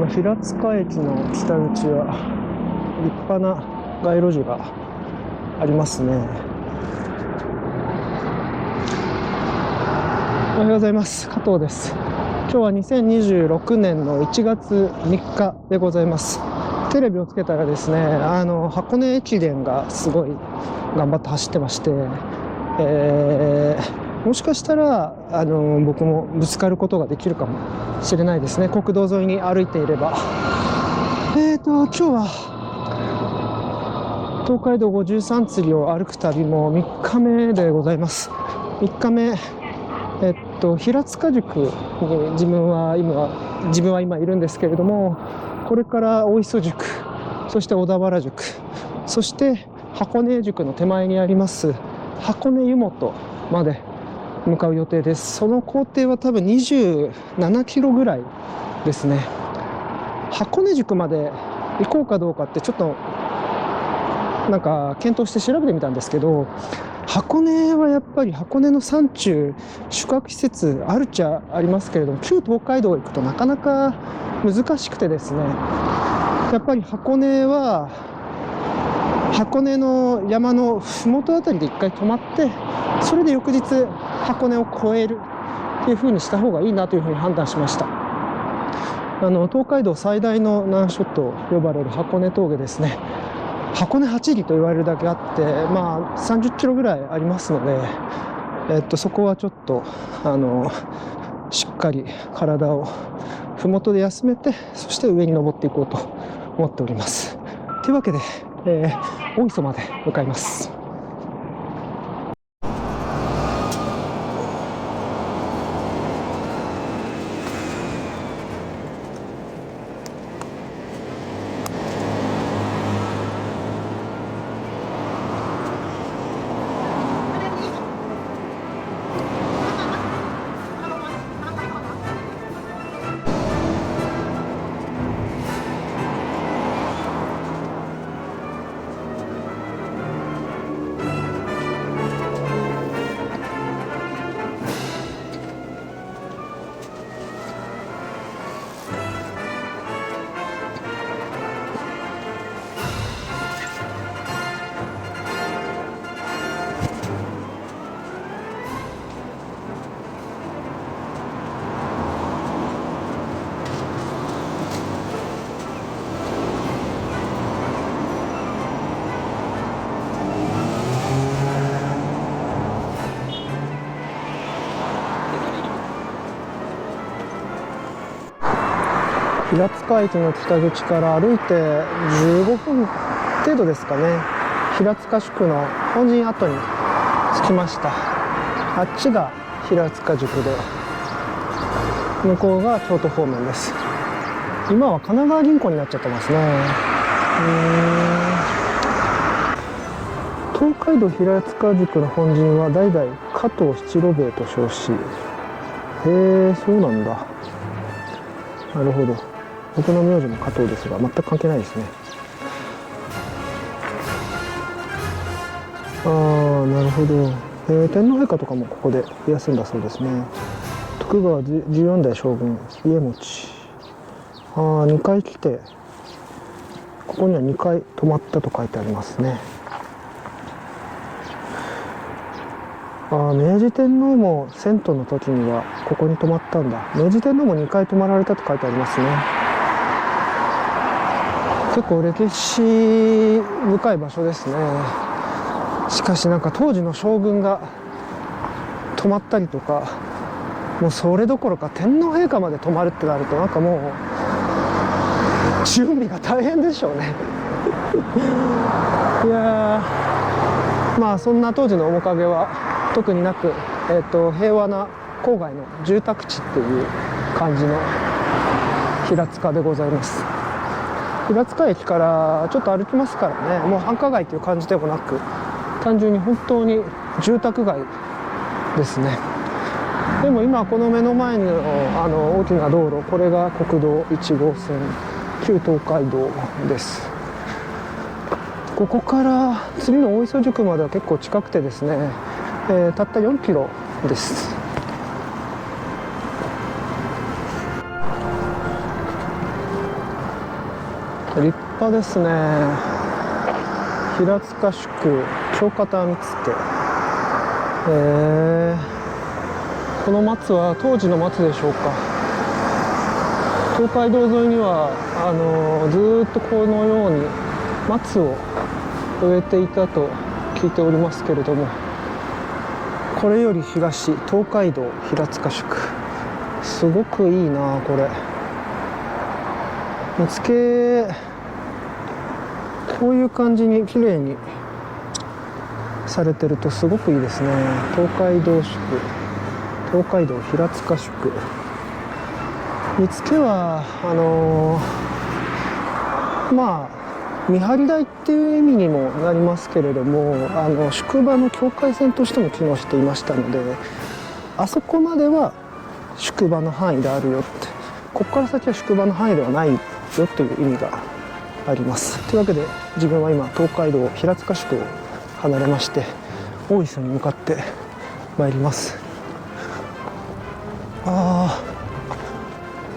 の平塚駅の北口は立派な街路樹がありますね。おはようございます。加藤です。今日は2026年の1月3日でございます。テレビをつけたらですね、箱根駅伝がすごい頑張って走ってまして、もしかしたら僕もぶつかることができるかもしれないですね。国道沿いに歩いていれば。今日は東海道53次りを歩く旅も3日目でございます。3日目、平塚塾に自分は今いるんですけれども、これから大磯塾、そして小田原塾、そして箱根塾の手前にあります箱根湯本まで向かう予定です。その行程は多分27キロぐらいですね。箱根塾まで行こうかどうかってちょっとなんか検討して調べてみたんですけど、箱根はやっぱり箱根の山中宿泊施設あるっちゃありますけれども、旧東海道行くとなかなか難しくてですね、やっぱり箱根は箱根の山の麓あたりで一回泊まって、それで翌日箱根を越えるっていう風にした方がいいなというふうに判断しました。東海道最大の難所と呼ばれる箱根峠ですね。箱根8里と言われるだけあって、30キロぐらいありますので、そこはちょっとしっかり体を麓で休めて、そして上に登っていこうと思っております。というわけで、大磯まで向かいます。平塚駅の北口から歩いて15分程度ですかね。平塚宿の本陣跡に着きました。あっちが平塚宿で、向こうが京都方面です。今は神奈川銀行になっちゃってますね。東海道平塚宿の本陣は代々加藤七郎兵衛と称し、そうなんだ。なるほど。僕の名字も加藤ですが、全く関係ないですね。なるほど。天皇陛下とかもここで休んだそうですね。徳川14代将軍家茂。2回来て、ここには2回泊まったと書いてありますね。明治天皇も遷都の時にはここに泊まったんだ。明治天皇も2回泊まられたと書いてありますね。結構歴史深い場所ですね。しかしなんか当時の将軍が泊まったりとか、もうそれどころか天皇陛下まで泊まるってなると、なんかもう準備が大変でしょうねいやー、そんな当時の面影は特になく、平和な郊外の住宅地っていう感じの平塚でございます。平塚駅からちょっと歩きますからね、もう繁華街という感じでもなく、単純に本当に住宅街ですね。でも今この目の前の大きな道路、これが国道1号線旧東海道です。ここから次の大磯宿までは結構近くてですね、たった4キロです。立派ですね。平塚宿長方見附。この松は当時の松でしょうか。東海道沿いにはずーっとこのように松を植えていたと聞いておりますけれども、これより東、東海道平塚宿、すごくいいなこれ。見つけ、こういう感じに綺麗にされてるとすごくいいですね。東海道宿、東海道平塚宿。見つけはまあ見張り台っていう意味にもなりますけれども、宿場の境界線としても機能していましたので、あそこまでは宿場の範囲であるよって、ここから先は宿場の範囲ではないよという意味があります。というわけで自分は今東海道平塚宿を離れまして大磯に向かってまいります。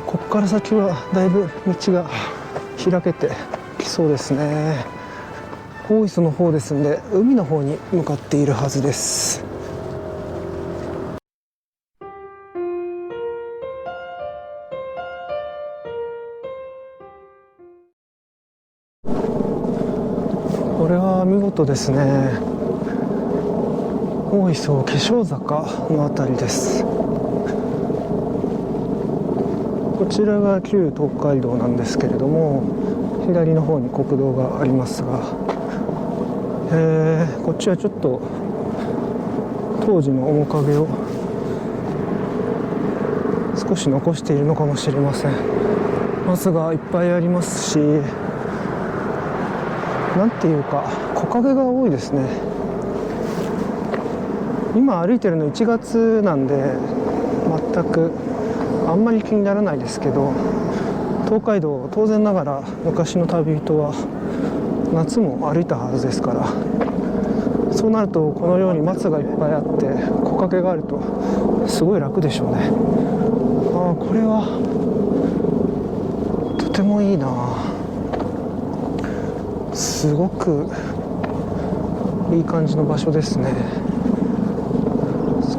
ここから先はだいぶ道が開けてきそうですね。大磯の方ですんで海の方に向かっているはずです。これは見事ですね。大磯化粧坂のあたりです。こちらが旧東海道なんですけれども、左の方に国道がありますが、こっちはちょっと当時の面影を少し残しているのかもしれません。松がいっぱいありますし、なんていうか木陰が多いですね。今歩いてるの1月なんで全くあんまり気にならないですけど、東海道当然ながら昔の旅人は夏も歩いたはずですから、そうなるとこのように松がいっぱいあって木陰があるとすごい楽でしょうね。これはとてもいいな。すごくいい感じの場所ですね。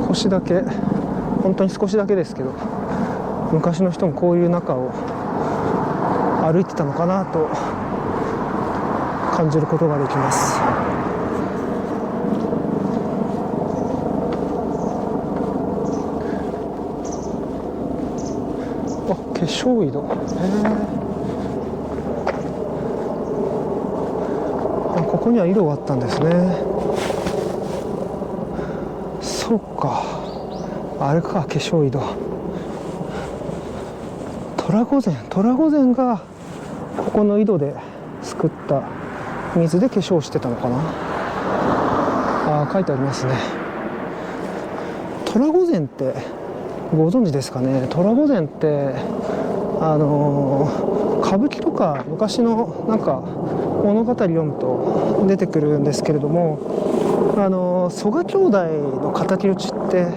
少しだけ、本当に少しだけですけど、昔の人もこういう中を歩いてたのかなと感じることができます。化粧井戸。ここには井戸があったんですね。そうか、あれか、化粧井戸。虎御前がここの井戸ですくった水で化粧してたのかな。書いてありますね。虎御前ってご存知ですかね。虎御前って歌舞伎とか昔のなんか物語読むと出てくるんですけれども、曽我兄弟の敵討ちって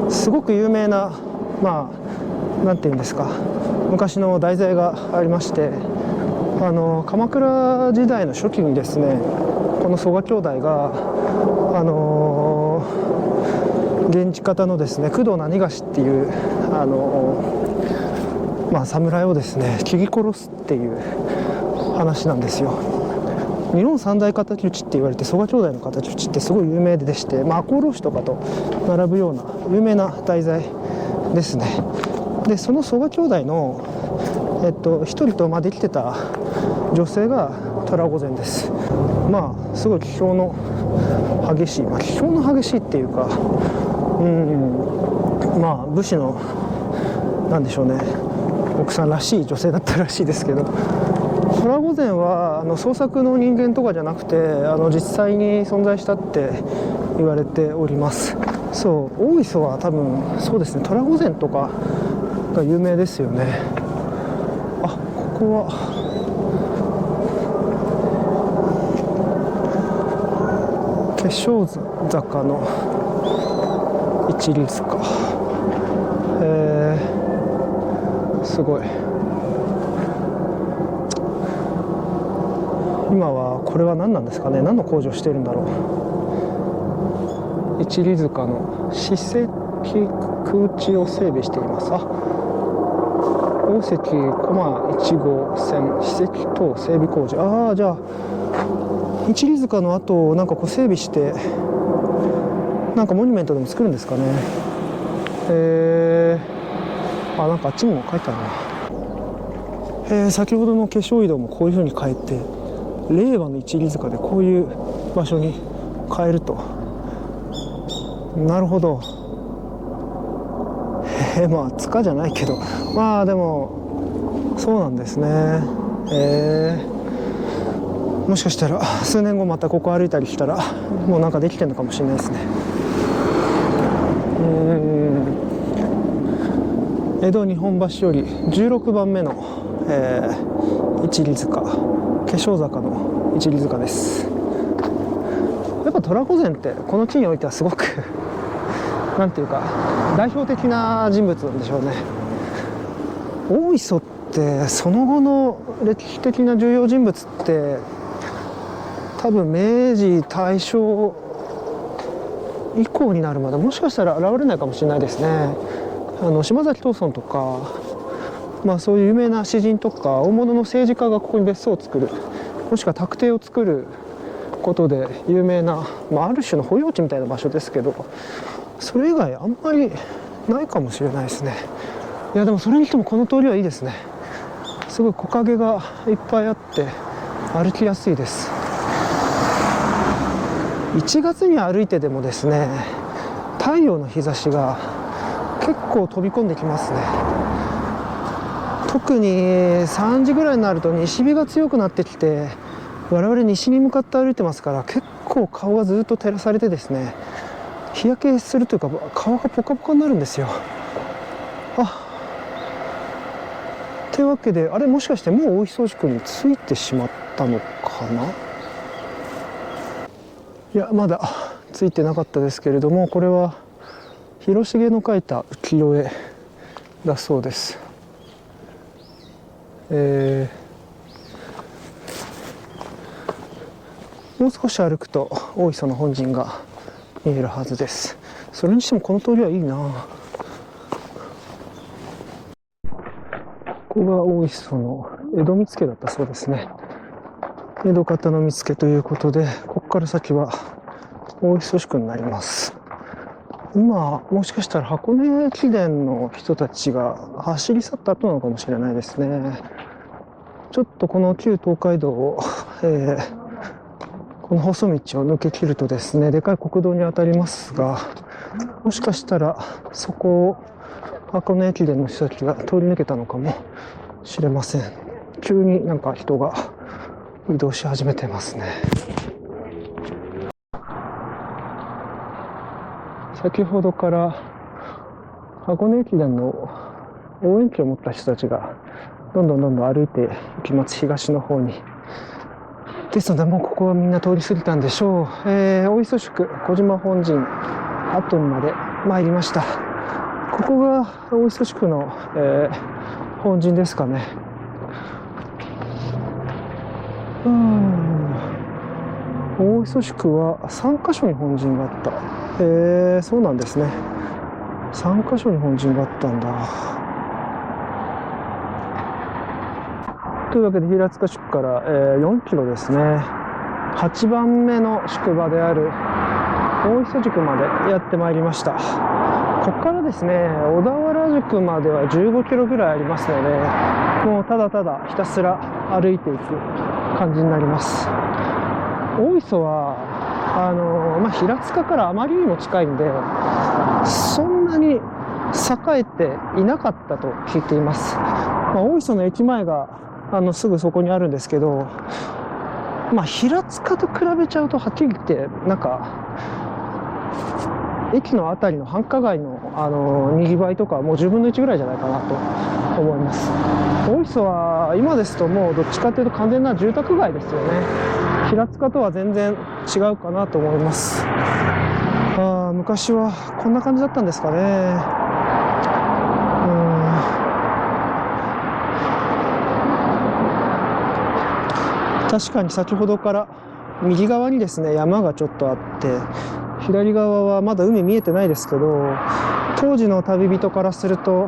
すごく有名な、なんていうんですか、昔の題材がありまして、鎌倉時代の初期にですね、この曽我兄弟が源氏方のですね工藤何がしっていう侍をですね切り殺すっていう話なんですよ。日本三大敵討ちって言われて、曽我兄弟の敵討ちってすごい有名でして、赤穂浪士とかと並ぶような有名な題材ですね。でその曽我兄弟の一人とできてた女性が虎御前です。すごい気性の激しい、気性の激しいっていうか、武士のなんでしょうね、奥さんらしい女性だったらしいですけど、虎御前は創作の人間とかじゃなくて実際に存在したって言われております。大磯は多分そうですね、虎御前とかが有名ですよね。ここは化粧坂の一律か。すごい。これは何なんですかね。何の工事をしているんだろう。一里塚の史跡空地を整備しています。大石駒1号線史跡等整備工事。じゃあ一里塚の後をなんかこう整備してなんかモニュメントでも作るんですかね。なんかあっちにも書いてあるな。先ほどの化粧井戸もこういう風に変えて令和の一里塚でこういう場所に変えると。なるほど。まあ塚じゃないけど、まあでもそうなんですね。もしかしたら数年後またここ歩いたりしたらもうなんかできてるのかもしれないですね。江戸日本橋より16番目の、一里塚、化粧坂の一里塚です。やっぱ虎御前ってこの地においてはすごくなんていうか代表的な人物なんでしょうね。大磯ってその後の歴史的な重要人物って多分明治大正以降になるまでもしかしたら現れないかもしれないですね。島崎藤村とか、そういう有名な詩人とか大物の政治家がここに別荘を作る、もしくは宅邸を作ることで有名な、ある種の保養地みたいな場所ですけど、それ以外あんまりないかもしれないですね。いやでもそれにしてもこの通りはいいですね。すごい木陰がいっぱいあって歩きやすいです。1月に歩いてでもですね、太陽の日差しが結構飛び込んできますね。特に3時ぐらいになると西日が強くなってきて、我々西に向かって歩いてますから結構顔がずっと照らされてですね、日焼けするというか顔がポカポカになるんですよ。というわけで、あれもしかしてもう大磯宿に着いてしまったのかな。いやまだ着いてなかったですけれども、これは広重の描いた浮世絵だそうです。もう少し歩くと大磯の本陣が見えるはずです。それにしてもこの通りはいいな。ここが大磯の江戸見附だったそうですね。江戸方の見附ということで、ここから先は大磯宿になります。今もしかしたら箱根駅伝の人たちが走り去った後なのかもしれないですね。ちょっとこの旧東海道を、この細道を抜け切るとですね、でかい国道に当たりますが、もしかしたらそこを箱根駅伝の人たちが通り抜けたのかもしれません。急になんか人が移動し始めてますね。先ほどから箱根駅伝の応援旗を持った人たちがどんどん歩いていきます。東の方に。ですのでもうここはみんな通り過ぎたんでしょう。大磯宿小島本陣跡にまで参りました。ここが大磯宿の、本陣ですかね。大磯宿は3カ所に本陣があった。そうなんですね。3カ所に本陣があったんだ。というわけで平塚宿から、4キロですね。8番目の宿場である大磯宿までやってまいりました。ここからですね、小田原宿までは15キロぐらいありますので、もうただただひたすら歩いていく感じになります。大磯は平塚からあまりにも近いんで、そんなに栄えていなかったと聞いています。大磯の駅前がすぐそこにあるんですけど、平塚と比べちゃうとはっきり言ってなんか駅の辺りの繁華街のにぎわいとかはもう10分の1ぐらいじゃないかなと思います。大磯は今ですともうどっちかというと完全な住宅街ですよね。平塚とは全然違うかなと思います。昔はこんな感じだったんですかね。確かに先ほどから右側にですね、山がちょっとあって、左側はまだ海見えてないですけど、当時の旅人からすると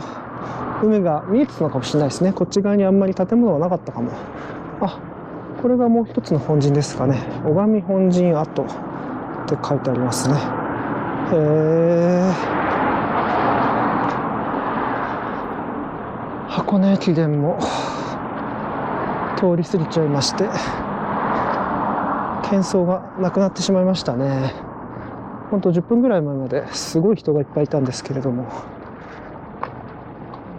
海が見えてたのかもしれないですね。こっち側にあんまり建物はなかったかも。あ、これがもう一つの本陣ですかね。小上本陣跡って書いてありますね。へえ。箱根駅伝も通り過ぎちゃいまして、喧騒がなくなってしまいましたね。ほんと10分ぐらい前まですごい人がいっぱいいたんですけれども、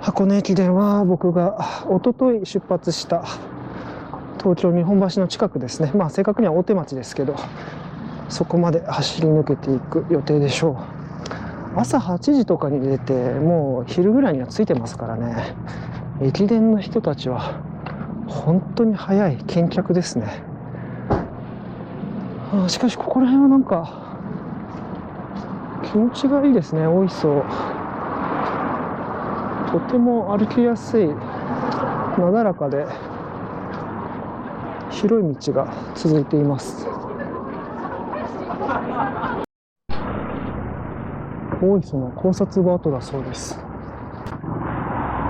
箱根駅伝は僕が一昨日出発した東京日本橋の近くですね。まあ正確には大手町ですけど、そこまで走り抜けていく予定でしょう。朝8時とかに出て、もう昼ぐらいには着いてますからね。駅伝の人たちは本当に早い健脚ですね。しかしここら辺はなんか気持ちがいいですね。大磯、とても歩きやすい、なだらかで広い道が続いています。大磯の考察場跡だそうです。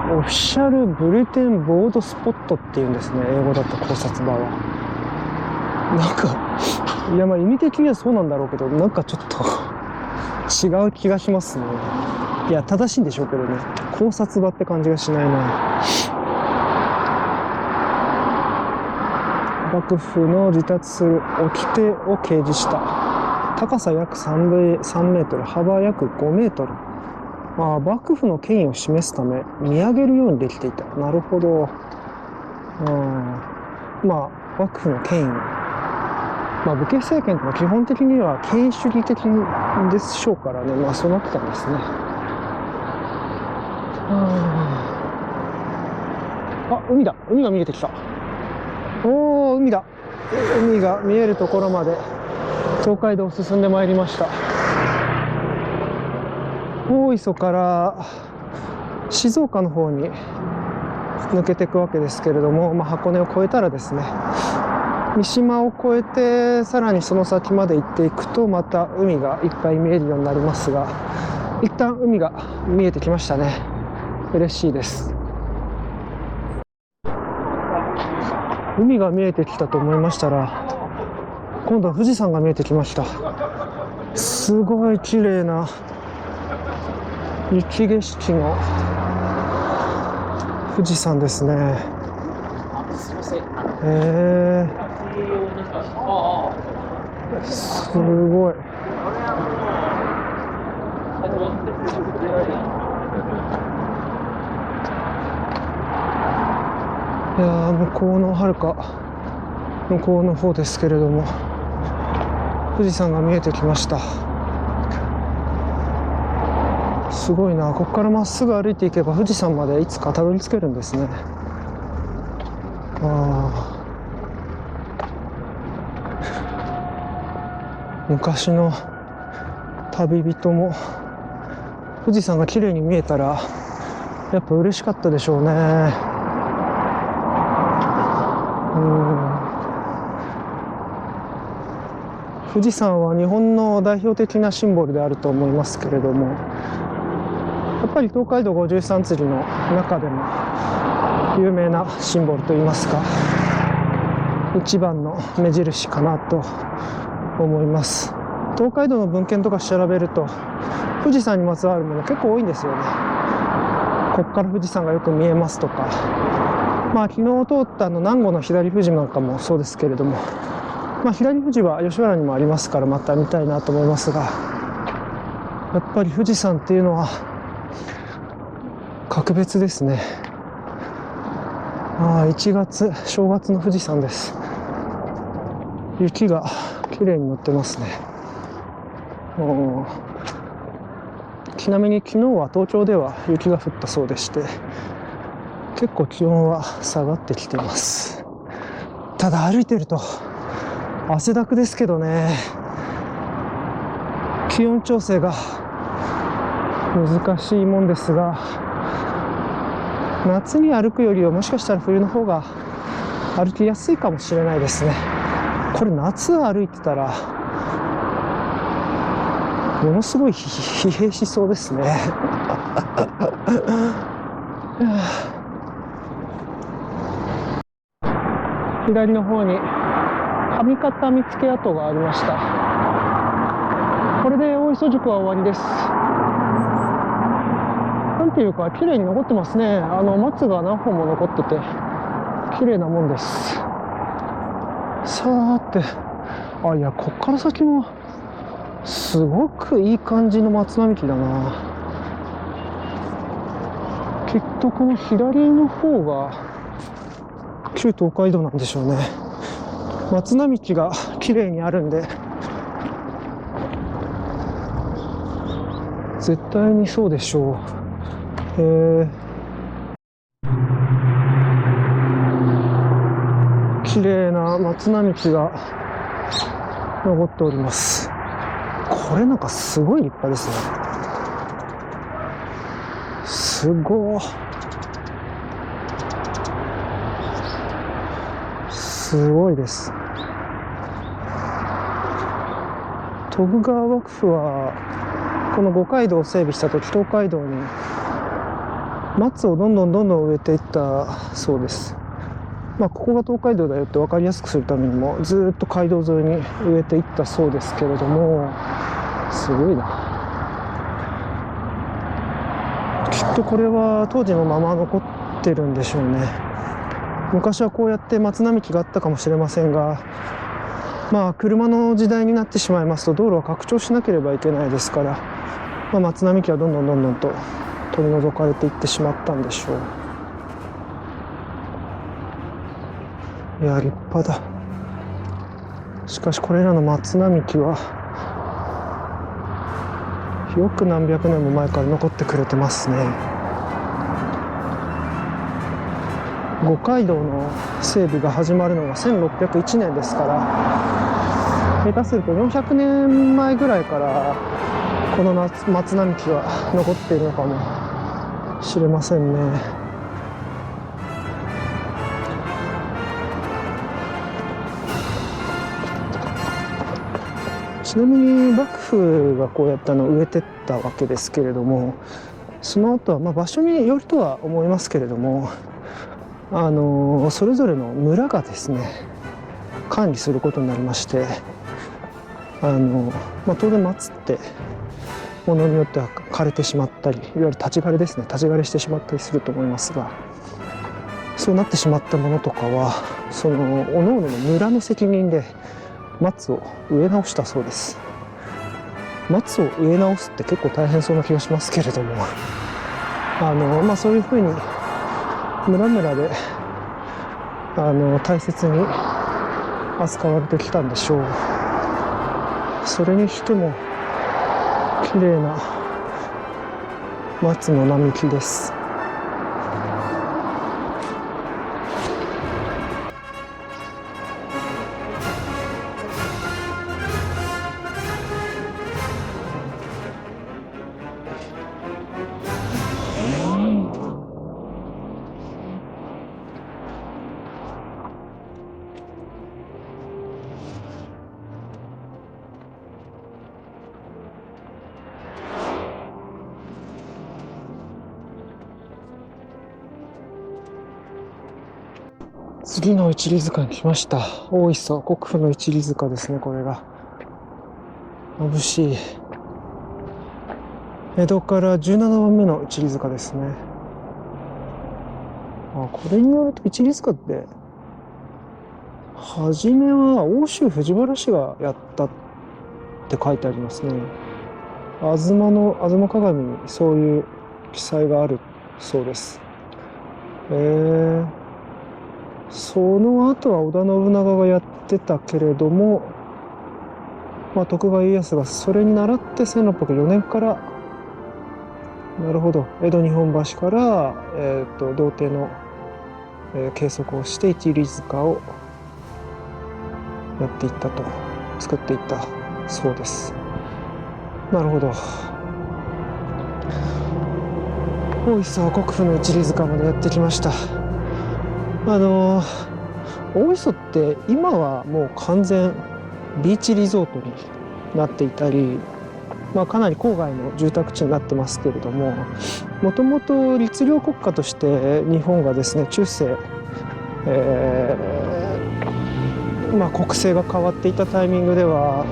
オフィシャルブルテンボードスポットっていうんですね、英語だと考察場は。なんかいや、まあ意味的にはそうなんだろうけど、なんかちょっと違う気がしますね。いや、正しいんでしょうけどね、考察場って感じがしないな。幕府の離脱する掟を掲示した。高さ約3メートル、幅約5メートル。幕府の権威を示すため見上げるようにできていた。なるほど。幕府の権威、武家政権とは基本的には権威主義的でしょうからね。そうなってたんですね。海だ。海が見えてきた。海だ。海が見えるところまで東海道を進んでまいりました。大磯から静岡の方に抜けていくわけですけれども、箱根を越えたらですね、三島を越えてさらにその先まで行っていくと、また海がいっぱい見えるようになりますが、一旦海が見えてきましたね。嬉しいです。海が見えてきたと思いましたら、今度は富士山が見えてきました。すごい綺麗な雪景色の富士山ですね。すごい。いや、向こうのはるか向こうの方ですけれども、富士山が見えてきました。すごいな。ここからまっすぐ歩いていけば富士山までいつかたどり着けるんですね。昔の旅人も富士山が綺麗に見えたらやっぱ嬉しかったでしょうね。富士山は日本の代表的なシンボルであると思いますけれども、やっぱり東海道53次の中でも有名なシンボルといいますか、一番の目印かなと思います。東海道の文献とか調べると富士山にまつわるもの結構多いんですよね。ここから富士山がよく見えますとか、昨日通った南郷の左富士なんかもそうですけれども、左富士は吉原にもありますから、また見たいなと思いますが、やっぱり富士山っていうのは格別ですね。1月、正月の富士山です。雪が綺麗に乗ってますね。ちなみに昨日は東京では雪が降ったそうでして、結構気温は下がってきています。ただ歩いてると汗だくですけどね、気温調整が難しいもんですが、夏に歩くよりはもしかしたら冬の方が歩きやすいかもしれないですね。これ夏歩いてたらものすごい疲弊しそうですね。左の方に上方見附跡がありました。これで大磯宿は終わりです。なんていうか綺麗に残ってますね。松が何本も残ってて綺麗なもんです。さーて、いや、こっから先もすごくいい感じの松並木だな。きっとこの左の方が旧東海道なんでしょうね。松並木が綺麗にあるんで絶対にそうでしょう。綺麗な松並木が残っております。これなんかすごい立派ですね。すごい。すごいです。徳川幕府はこの五街道を整備した時、東海道に松をどんどん植えていったそうです。ここが東海道だよって分かりやすくするためにもずっと街道沿いに植えていったそうですけれども、すごいな。きっとこれは当時のまま残ってるんでしょうね。昔はこうやって松並木があったかもしれませんが、車の時代になってしまいますと道路は拡張しなければいけないですから、松並木はどんどんと取り除かれていってしまったんでしょう。いや、立派だ。しかしこれらの松並木はよく何百年も前から残ってくれてますね。五街道の整備が始まるのが1601年ですから、下手すると400年前ぐらいからこの松並木は残っているのかもしれませんね。ちなみに幕府がこうやって植えてったわけですけれども、その後は場所によるとは思いますけれども、それぞれの村がですね管理することになりまして、当然松ってものによっては枯れてしまったり、いわゆる立ち枯れですね、立ち枯れしてしまったりすると思いますが、そうなってしまったものとかはその各々の村の責任で松を植え直したそうです。松を植え直すって結構大変そうな気がしますけれども、そういうふうに村々で大切に扱われてきたんでしょう。それにしても綺麗な松の並木です。次の一里塚に来ました。大磯国府の一里塚ですね。これが眩しい。江戸から17番目の一里塚ですね。これによると一里塚って初めは奥州藤原氏がやったって書いてありますね。吾妻鏡にそういう記載があるそうです。その後は織田信長がやってたけれども、徳川家康がそれに倣って1604年から、なるほど、江戸日本橋から、道程の、計測をして一里塚をやっていったと、作っていったそうです。なるほど。大磯国府の一里塚までやってきました。大磯って今はもう完全ビーチリゾートになっていたり、かなり郊外の住宅地になってますけれども、もともと律令国家として日本がですね、中世、国政が変わっていたタイミングでは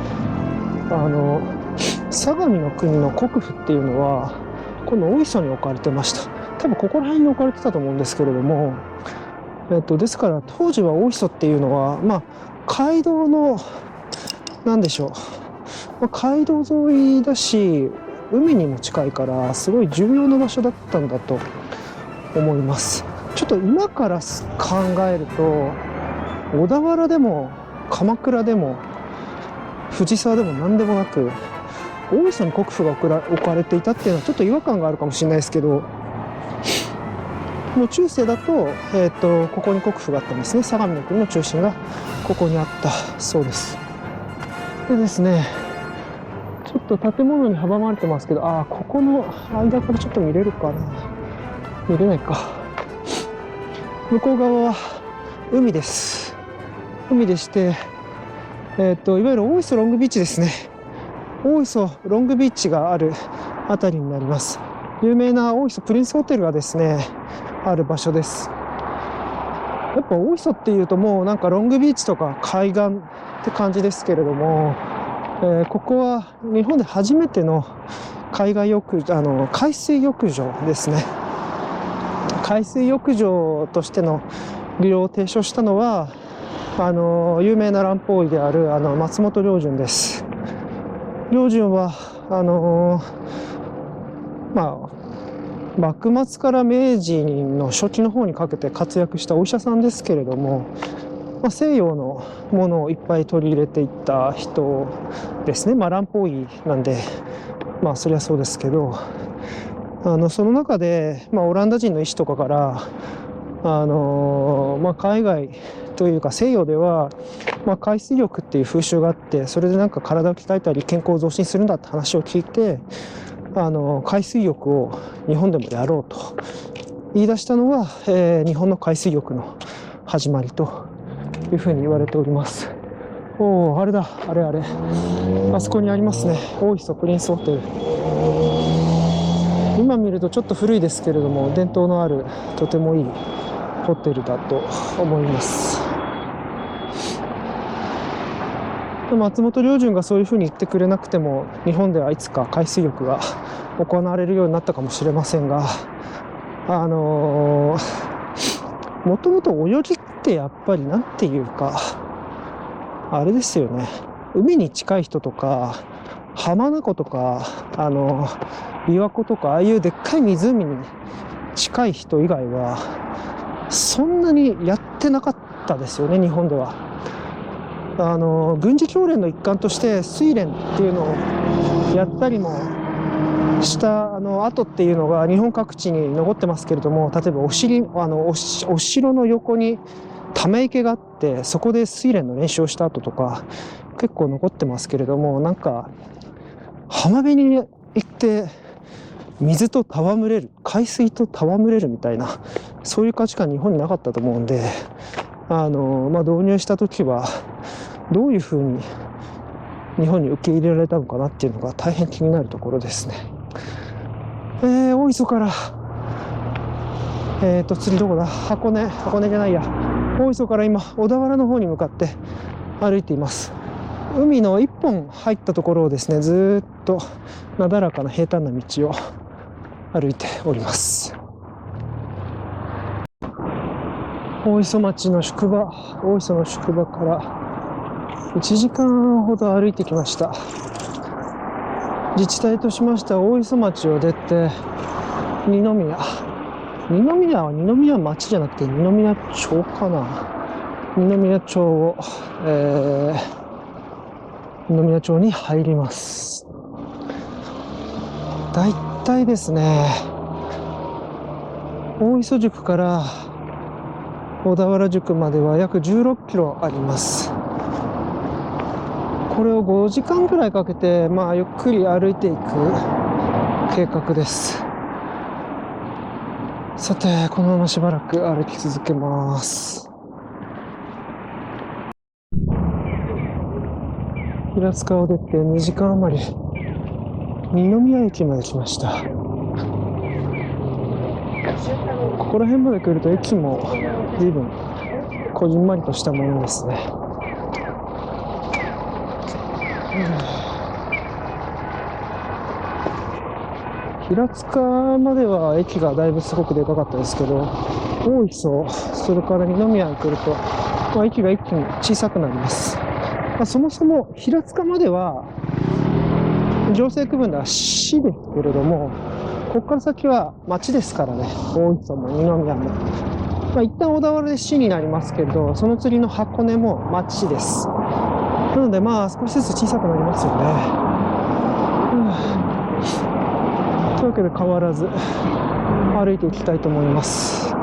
相模の国の国府っていうのはこの大磯に置かれてました。多分ここら辺に置かれてたと思うんですけれども、ですから当時は大磯っていうのは、街道の何でしょう、街道沿いだし海にも近いからすごい重要な場所だったんだと思います。ちょっと今から考えると小田原でも鎌倉でも藤沢でも何でもなく大磯に国府が置かれていたっていうのはちょっと違和感があるかもしれないですけど、もう中世だと、ここに国府があったんですね。相模の国の中心がここにあったそうです。でですね、ちょっと建物に阻まれてますけど、ここの間からちょっと見れるかな。見れないか。向こう側は海です。海でして、いわゆる大磯ロングビーチですね。大磯ロングビーチがあるあたりになります。有名な大磯プリンスホテルがですね、ある場所です。やっぱ大磯っていうともうなんかロングビーチとか海岸って感じですけれども、ここは日本で初めての海水浴場ですね。海水浴場としての利用を提唱したのは有名な蘭方医である松本良順です。良順は幕末から明治の初期の方にかけて活躍したお医者さんですけれども、西洋のものをいっぱい取り入れていった人ですね。蘭方医なんでそりゃそうですけど、その中で、オランダ人の医師とかから海外というか西洋では、海水浴っていう風習があって、それでなんか体を鍛えたり健康を増進するんだって話を聞いて、海水浴を日本でもやろうと言い出したのが、日本の海水浴の始まりというふうに言われております。あれだ、あれあそこにありますね、大磯プリンスホテル。今見るとちょっと古いですけれども、伝統のあるとてもいいホテルだと思います。松本良順がそういうふうに言ってくれなくても、日本ではいつか海水浴が行われるようになったかもしれませんが、もともと泳ぎってやっぱりなんていうかあれですよね。海に近い人とか浜名湖とか琵琶湖とか、ああいうでっかい湖に近い人以外はそんなにやってなかったですよね、日本では。軍事教練の一環として水練っていうのをやったりもした跡っていうのが日本各地に残ってますけれども、例えばお城の横にため池があって、そこで水練の練習をした後とか結構残ってますけれども、なんか浜辺に行って水と戯れる、海水と戯れるみたいな、そういう価値観日本になかったと思うんで、導入した時はどういうふうに日本に受け入れられたのかなっていうのが大変気になるところですね。大磯から次どこだ、箱根じゃないや、大磯から今小田原の方に向かって歩いています。海の一本入ったところをですね、ずっとなだらかな平坦な道を歩いております。大磯町の宿場、大磯の宿場から1時間ほど歩いてきました。自治体としましては大磯町を出て二宮は二宮町じゃなくて二宮町かな。二宮町を、二宮町に入ります。だいたいですね、大磯宿から小田原宿までは約16キロあります。これを5時間ぐらいかけて、ゆっくり歩いていく計画です。さて、このまましばらく歩き続けます。平塚を出て2時間余り、二宮駅まで来ました。ここら辺まで来ると駅も随分こじんまりとしたものですね。平塚までは駅がだいぶすごくでかかったですけど、大磯、それから二宮に来ると、駅が一気に小さくなります。そもそも平塚までは行政区分では市ですけれども、ここから先は町ですからね、大磯も二宮も。一旦小田原で市になりますけど、その次の箱根も町です。なので少しずつ小さくなりますよね。というわけで変わらず歩いていきたいと思います。こ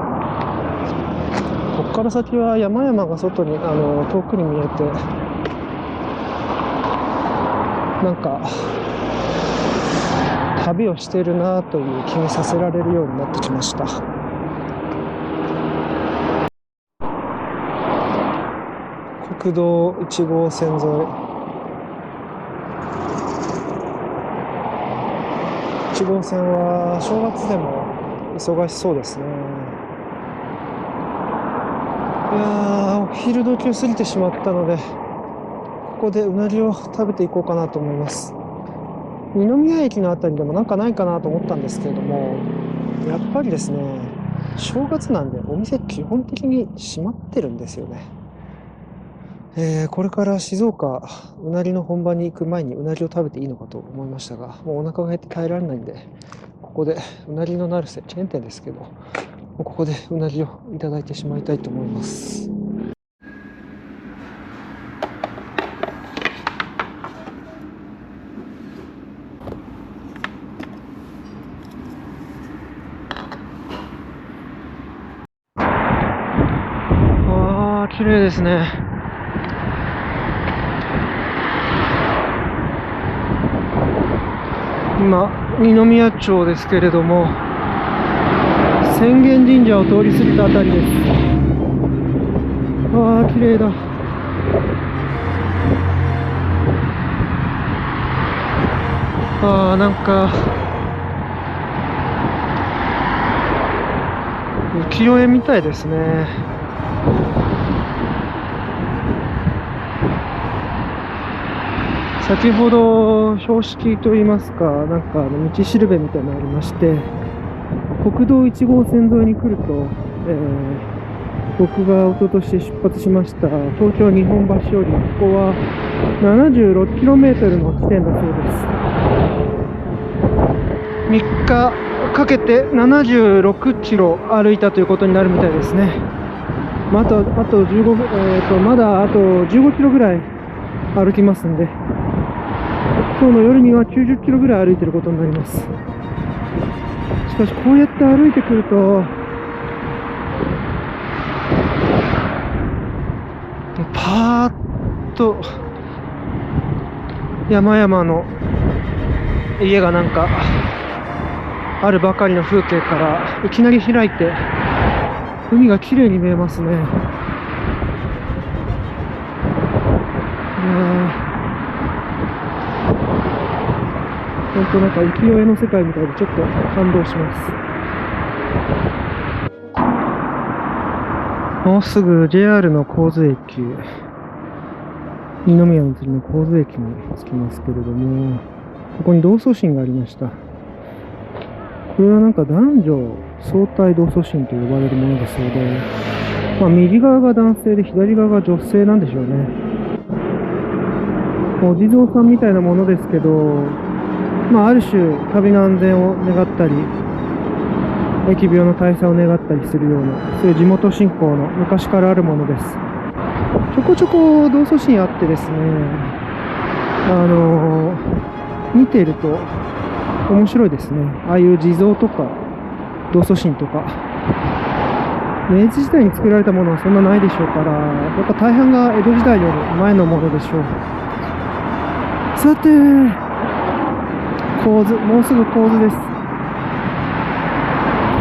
こから先は山々が外に遠くに見えて、なんか旅をしているなという気にさせられるようになってきました。国道1号線沿い、1号線は正月でも忙しそうですね。お昼時を過ぎてしまったので、ここでうなぎを食べていこうかなと思います。二宮駅のあたりでもなんかないかなと思ったんですけれども、やっぱりですね、正月なんでお店基本的に閉まってるんですよね。これから静岡うなぎの本場に行く前にうなぎを食べていいのかと思いましたが、もうお腹が減って耐えられないんで、ここでうなぎの成瀬チェーン店ですけど、ここでうなぎをいただいてしまいたいと思います。綺麗ですね。今二宮町ですけれども、浅間神社を通り過ぎたあたりです。綺麗だ。なんか浮世絵みたいですね。先ほど標識といいますか、なんか道しるべみたいなのがありまして、国道1号線沿いに来ると、僕が一昨年出発しました東京日本橋より、ここは 76km の地点だそうです。3日かけて76km歩いたということになるみたいですね。あと15、まだあと15kmぐらい歩きますんで、今日の夜には90kmぐらい歩いていることになります。しかしこうやって歩いてくると、パーッと山々の家がなんかあるばかりの風景からいきなり開いて、海が綺麗に見えますね。本当なんか浮世絵の世界みたいでちょっと感動します。もうすぐ JR の神津駅、二宮の次の神津駅に着きますけれども、ここに同窓神がありました。これはなんか男女相対同窓神と呼ばれるものだそうで、右側が男性で左側が女性なんでしょうね。お地蔵さんみたいなものですけど、ある種旅の安全を願ったり、疫病の退散を願ったりするような、そういう地元信仰の昔からあるものです。ちょこちょこ同窓神あってですね、見ていると面白いですね。ああいう地蔵とか同窓神とか、明治時代に作られたものはそんなないでしょうから、やっぱ大半が江戸時代より前のものでしょう。さて、神津、もうすぐ神津です。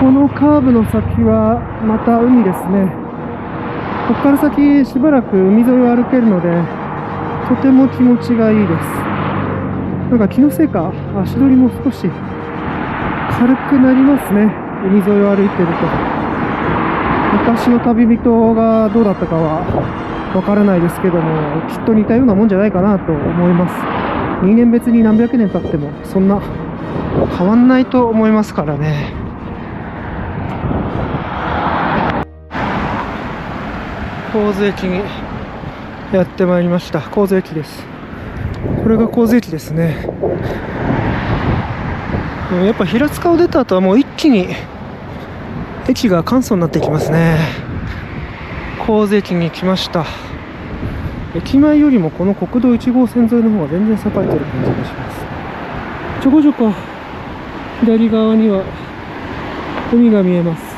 このカーブの先はまた海ですね。ここから先しばらく海沿いを歩けるので、とても気持ちがいいです。なんか気のせいか足取りも少し軽くなりますね。海沿いを歩いてると。昔の旅人がどうだったかはわからないですけども、きっと似たようなもんじゃないかなと思います。人間別に何百年経ってもそんな変わんないと思いますからね。神津駅にやってまいりました。神津駅です。これが神津駅ですね。やっぱ平塚を出た後はもう一気に駅が簡素になってきますね。神津駅に来ました。駅前よりもこの国道1号線沿いの方が全然栄えてる感じがします。ちょこちょこ左側には海が見えます。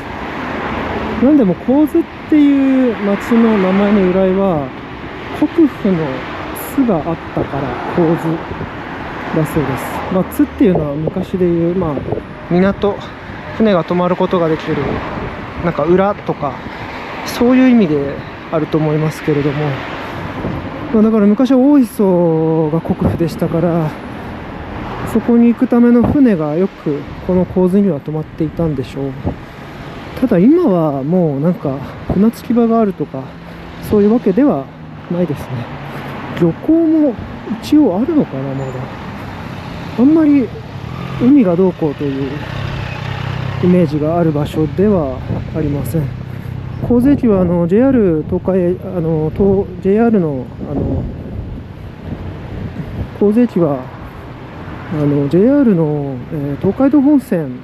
なんでも神津っていう町の名前の由来は国府の巣があったから神津だそうです。津っていうのは昔でいう、港、船が止まることができるなんか裏とかそういう意味であると思いますけれども、だから昔は大磯が国府でしたから、そこに行くための船がよくこの神津には止まっていたんでしょう。ただ今はもうなんか船着き場があるとかそういうわけではないですね。漁港も一応あるのかな。まだあんまり海がどうこうというイメージがある場所ではありません。神津駅はJR 東海JR の神津駅はJR の、東海道本線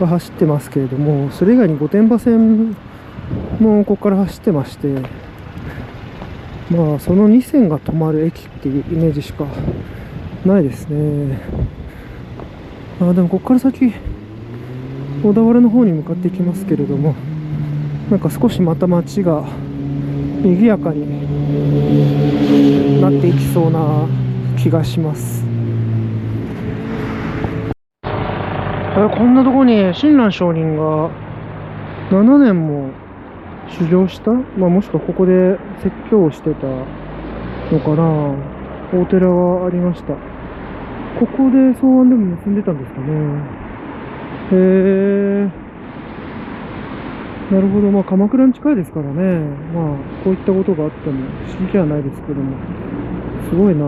が走ってますけれども、それ以外に御殿場線もここから走ってまして、その2線が止まる駅っていうイメージしかないですね。でもここから先小田原の方に向かっていきますけれども、なんか少しまた街が賑やかになっていきそうな気がします。こんなところに親鸞上人が7年も修行した、もしくはここで説教をしてたのかな、お寺がありました。ここで草案でも結んでたんですかね。なるほど。鎌倉に近いですからね。こういったことがあっても不思議じゃないですけども、すごいな。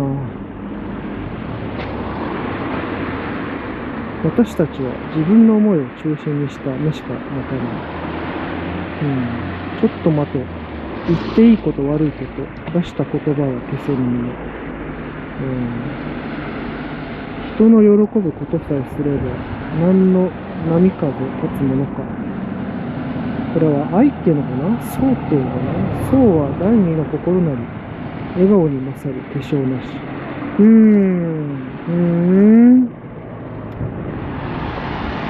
私たちは自分の思いを中心にした目しか持たない。ちょっと待て。言っていいこと悪いこと、出した言葉は消せぬもの。人の喜ぶことさえすれば、何の波風立つものか。これは愛っていうのかな、そうっていうのかな。そうは第二の心なり、笑顔に勝る化粧なし。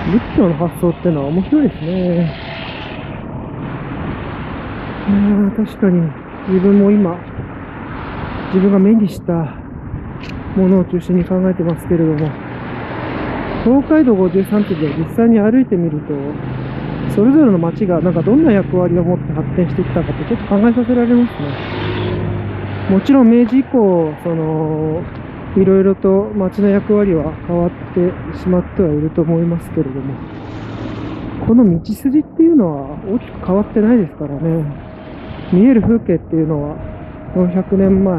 仏教の発想ってのは面白いですね。確かに自分も今自分が目にしたものを中心に考えてますけれども、東海道53区で実際に歩いてみると、それぞれの町がなんかどんな役割を持って発展してきたかってちょっと考えさせられますね。もちろん明治以降いろいろと町の役割は変わってしまってはいると思いますけれども、この道筋っていうのは大きく変わってないですからね。見える風景っていうのは400年前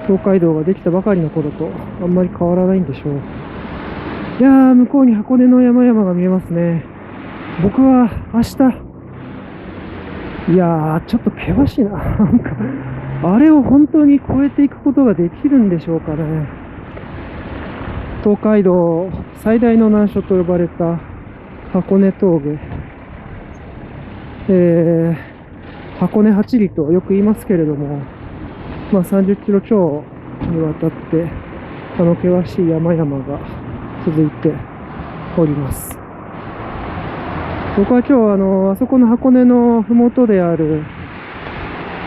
東海道ができたばかりの頃とあんまり変わらないんでしょう。いやー、向こうに箱根の山々が見えますね。僕は明日、いやー、ちょっと険しいな。なんかあれを本当に越えていくことができるんでしょうかね。東海道最大の難所と呼ばれた箱根峠、箱根八里とよく言いますけれども、30キロ超にわたって険しい山々が続いております。僕は今日あそこの箱根の麓である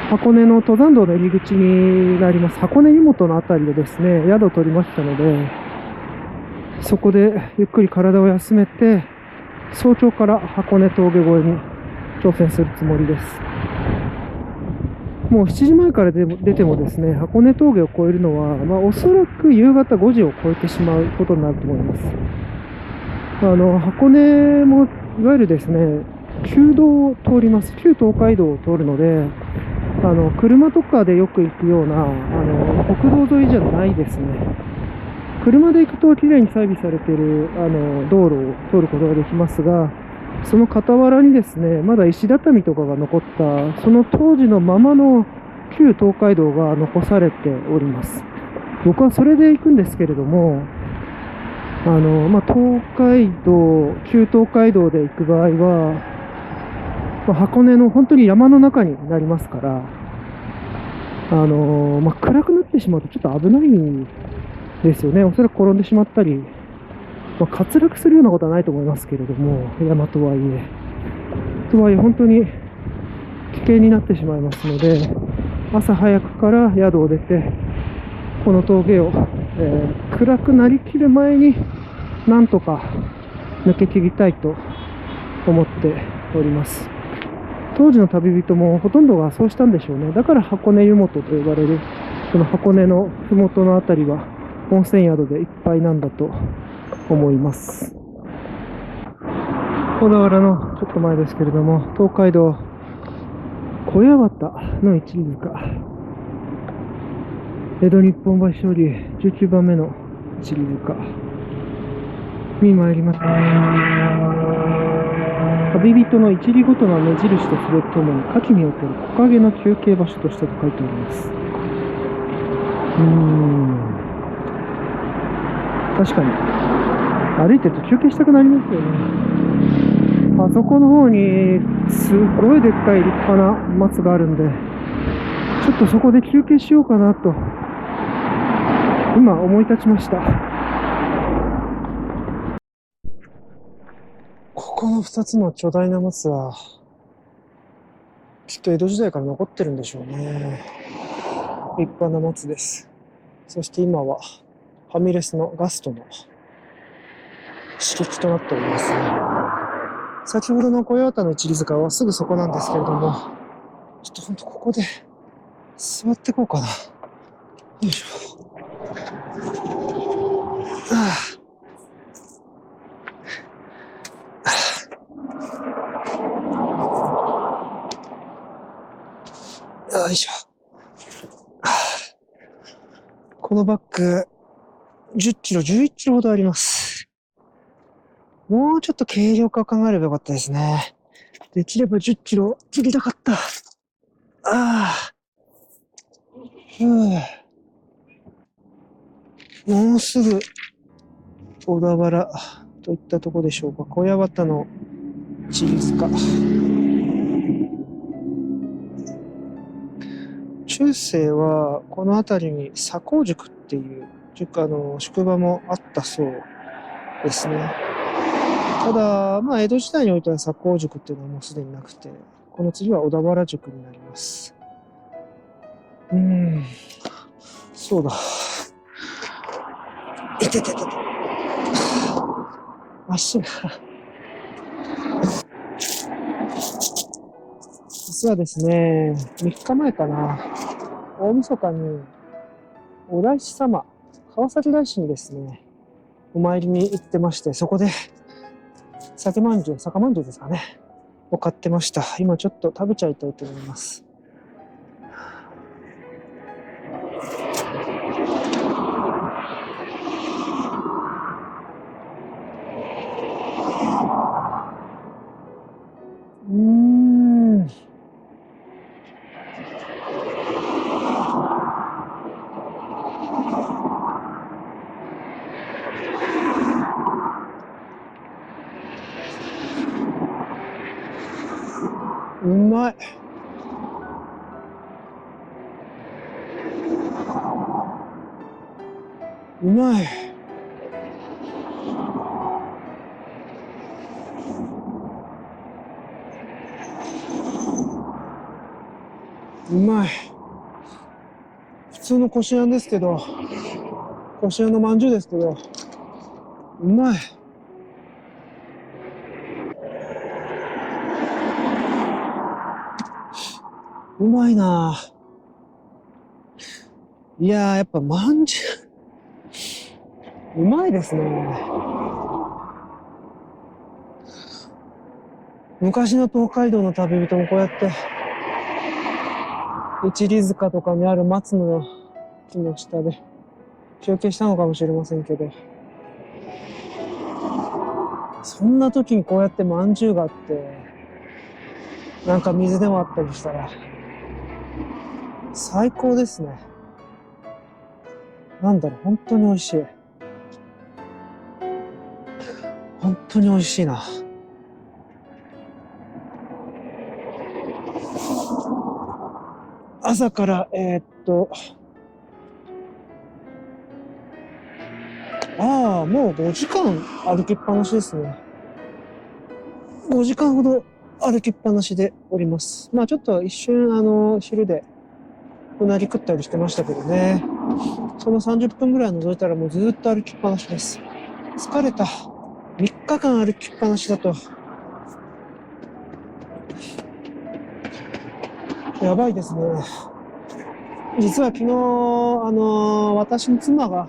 箱根の登山道の入り口になります箱根湯本のあたりでですね、宿を取りましたので、そこでゆっくり体を休めて早朝から箱根峠越えに挑戦するつもりです。もう7時前から出てもですね、箱根峠を越えるのは、おそらく夕方5時を超えてしまうことになると思います。箱根もいわゆるですね、旧道を通ります。旧東海道を通るので、車とかでよく行くような、国道沿いじゃないですね。車で行くときれいに整備されている道路を通ることができますが、その傍らにですね、まだ石畳とかが残った、その当時のままの旧東海道が残されております。僕はそれで行くんですけれども、東海道、旧東海道で行く場合は、箱根の本当に山の中になりますから、暗くなってしまうとちょっと危ないんですよね。おそらく転んでしまったり、滑落するようなことはないと思いますけれども、山とはいえ。とはいえ、本当に危険になってしまいますので、朝早くから宿を出て、この峠を、暗くなりきる前になんとか抜け切りたいと思っております。当時の旅人もほとんどがそうしたんでしょうね。だから箱根湯本と呼ばれる、この箱根の麓のあたりは温泉宿でいっぱいなんだと思います。小田原のちょっと前ですけれども、東海道小屋端の一里塚、江戸日本橋より19番目の一里塚に参りました。旅人の一里ごとの目印とするともに、夏季における木陰の休憩場所としてと書いております。確かに、歩いてると休憩したくなりますよね。あそこの方に、すごいでっかい立派な松があるんで、ちょっとそこで休憩しようかなと、今思い立ちました。ここの2つの巨大な松は、きっと江戸時代から残ってるんでしょうね。立派な松です。そして今はファミレスのガストの敷地となっておりますね。先ほどの小屋端の一里塚はすぐそこなんですけれども、ちょっとほんとここで座ってこうかな。よいしょ。よいしょ。このバッグ、10キロ、11キロほどあります。もうちょっと軽量化を考えればよかったですね。できれば10キロ切りたかった。もうすぐ小田原といったところでしょうか。小屋端の一里塚。中世はこの辺りに左高塾っていう宿場もあったそうですね。ただ、江戸時代においては左高塾っていうのはもうすでになくて、この次は小田原塾になります。そうだ。いてててて。足が。実はですね、3日前かな、大晦日に、お大師様、川崎大師にですね、お参りに行ってまして、そこで、酒まんじゅうですかね、を買ってました。今ちょっと食べちゃいたいと思います。うまい。うまい。うまい。普通のこしあんですけど、こしあんのまんじゅうですけど、うまい。うまいなぁ。いやー、やっぱまんじゅう、うまいですね。昔の東海道の旅人もこうやって、一里塚とかにある松の木の下で休憩したのかもしれませんけど、そんな時にこうやってまんじゅうがあって、なんか水でもあったりしたら、最高ですね。なんだろう、本当に美味しい。本当に美味しいな。朝から、もう5時間歩きっぱなしですね。5時間ほど歩きっぱなしでおります。まあちょっと一瞬、昼でうなぎ食ったりしてましたけどね。その30分ぐらい覗いたらもうずっと歩きっぱなしです。疲れた。3日間歩きっぱなしだと。やばいですね。実は昨日、私の妻が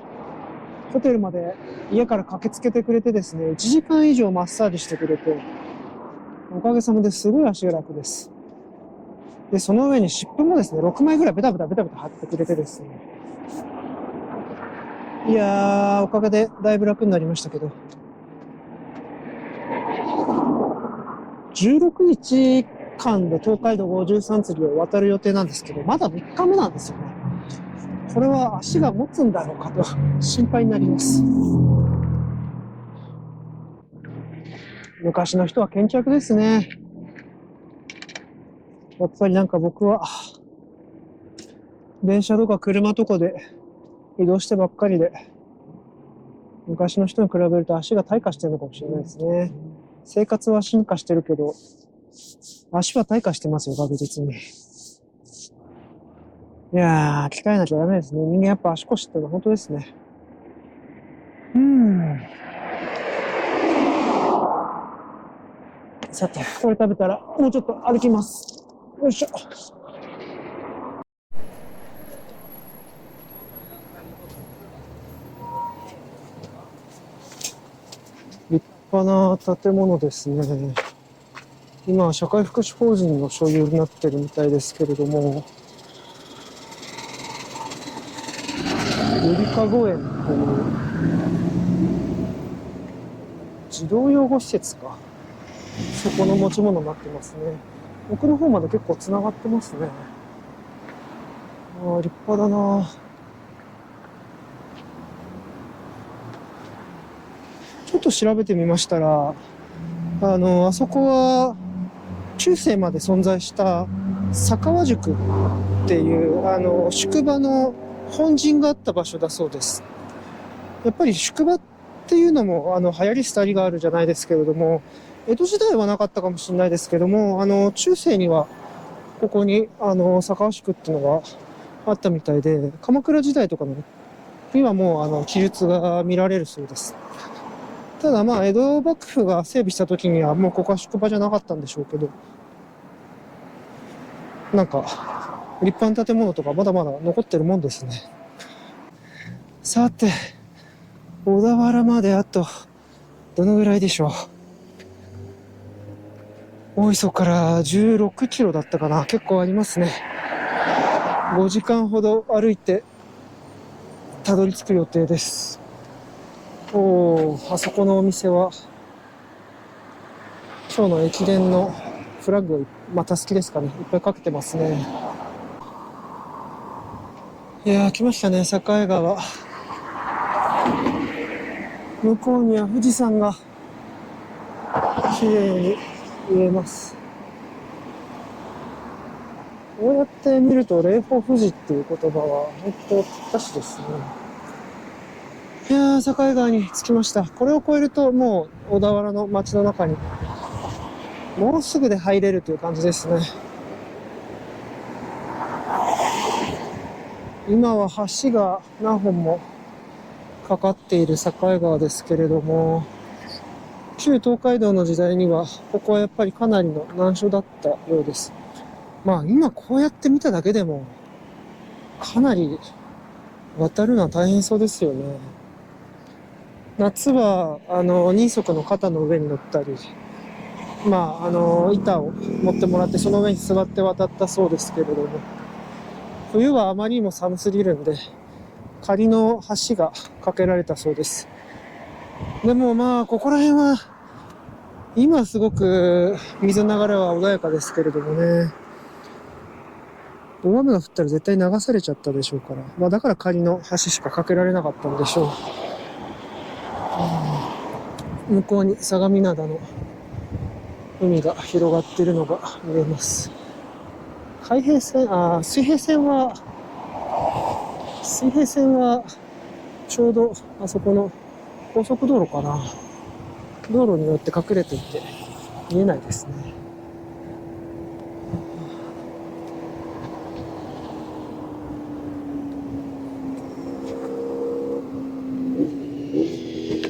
ホテルまで家から駆けつけてくれてですね、1時間以上マッサージしてくれて、おかげさまですごい足が楽です。で、その上に湿布もですね、6枚ぐらいベタベタ貼ってくれてですね。いやー、おかげでだいぶ楽になりましたけど。16日間で東海道53次を渡る予定なんですけど、まだ3日目なんですよね。これは足が持つんだろうかと心配になります。昔の人は健着ですね。やっぱりなんか僕は、電車とか車とかで移動してばっかりで、昔の人に比べると足が退化してるのかもしれないですね。生活は進化してるけど、足は退化してますよ、確実に。いやー、鍛えなきゃダメですね。人間やっぱ足腰ってのは本当ですね。さて、これ食べたらもうちょっと歩きます。よいしょ。立派な建物ですね。今は社会福祉法人の所有になってるみたいですけれども、ゆりかご園という児童養護施設か。そこの持ち物になってますね。奥の方まで結構繋がってますね。立派だな。ちょっと調べてみましたら、あそこは中世まで存在した佐川塾っていう宿場の本陣があった場所だそうです。やっぱり宿場っていうのも流行り廃りがあるじゃないですけれども、江戸時代はなかったかもしれないですけども、中世にはここに佐川宿っていうのがあったみたいで、鎌倉時代とかのにはもう記述が見られるそうです。ただまあ江戸幕府が整備した時にはもうここは宿場じゃなかったんでしょうけど、なんか立派な建物とかまだまだ残ってるもんですね。さて、小田原まであとどのぐらいでしょう。大磯から16キロだったかな。結構ありますね。5時間ほど歩いてたどり着く予定です。あそこのお店は今日の駅伝のフラッグをまた好きですかね。いっぱいかけてますね。いやー、来ましたね、境川。向こうには富士山が綺麗に見えます。こうやって見ると、霊峰富士っていう言葉は本当ぴったしですね。いやー、境川に着きました。これを越えるともう小田原の街の中にもうすぐで入れるという感じですね。今は橋が何本もかかっている境川ですけれども、旧東海道の時代にはここはやっぱりかなりの難所だったようです。まあ今こうやって見ただけでもかなり渡るのは大変そうですよね。夏は、人足の肩の上に乗ったり、板を持ってもらって、その上に座って渡ったそうですけれども、冬はあまりにも寒すぎるんで、仮の橋が架けられたそうです。でもここら辺は、今すごく水の流れは穏やかですけれどもね、大雨が降ったら絶対流されちゃったでしょうから、だから仮の橋しか架けられなかったんでしょう。向こうに相模灘の海が広がっているのが見えます。水平線はちょうどあそこの高速道路かな。道路によって隠れていて見えないですね。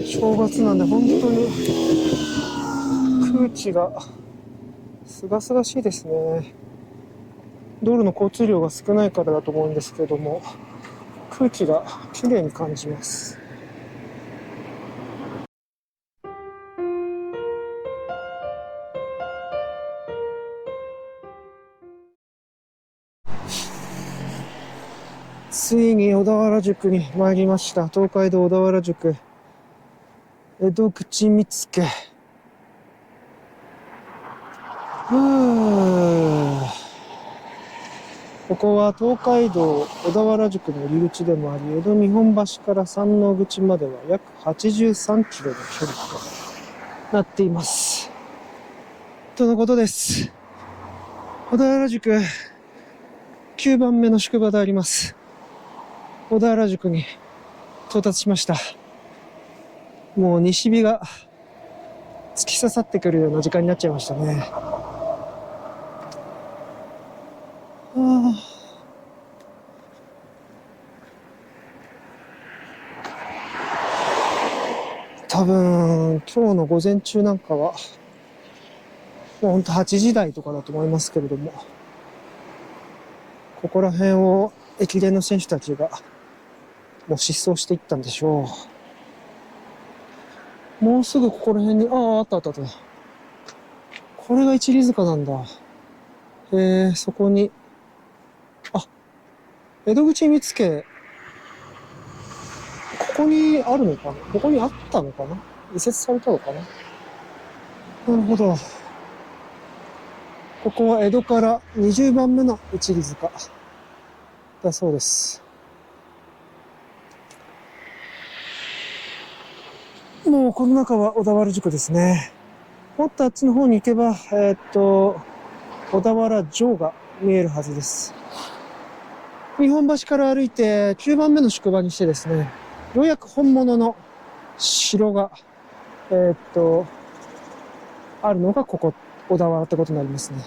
正月なんで本当に空気がすがすがしいですね。道路の交通量が少ないからだと思うんですけども、空気がきれいに感じます。ついに小田原宿に参りました。東海道小田原宿。江戸口見附。ここは東海道小田原宿の入り口でもあり、江戸日本橋から山王口までは約83キロの距離となっています。とのことです。小田原宿9番目の宿場であります。小田原宿に到達しました。もう西日が突き刺さってくるような時間になっちゃいましたね。多分今日の午前中なんかはもうほんと8時台とかだと思いますけれども、ここら辺を駅伝の選手たちがもう疾走していったんでしょう。もうすぐここら辺に、あった。これが一里塚なんだ。そこに、江戸口見附、ここにあるのかな、ここにあったのかな、移設されたのかな。なるほど。ここは江戸から20番目の一里塚だそうです。もうこの中は小田原宿ですね。もっとあっちの方に行けば、小田原城が見えるはずです。日本橋から歩いて9番目の宿場にしてですね、ようやく本物の城が、あるのがここ、小田原ってことになりますね。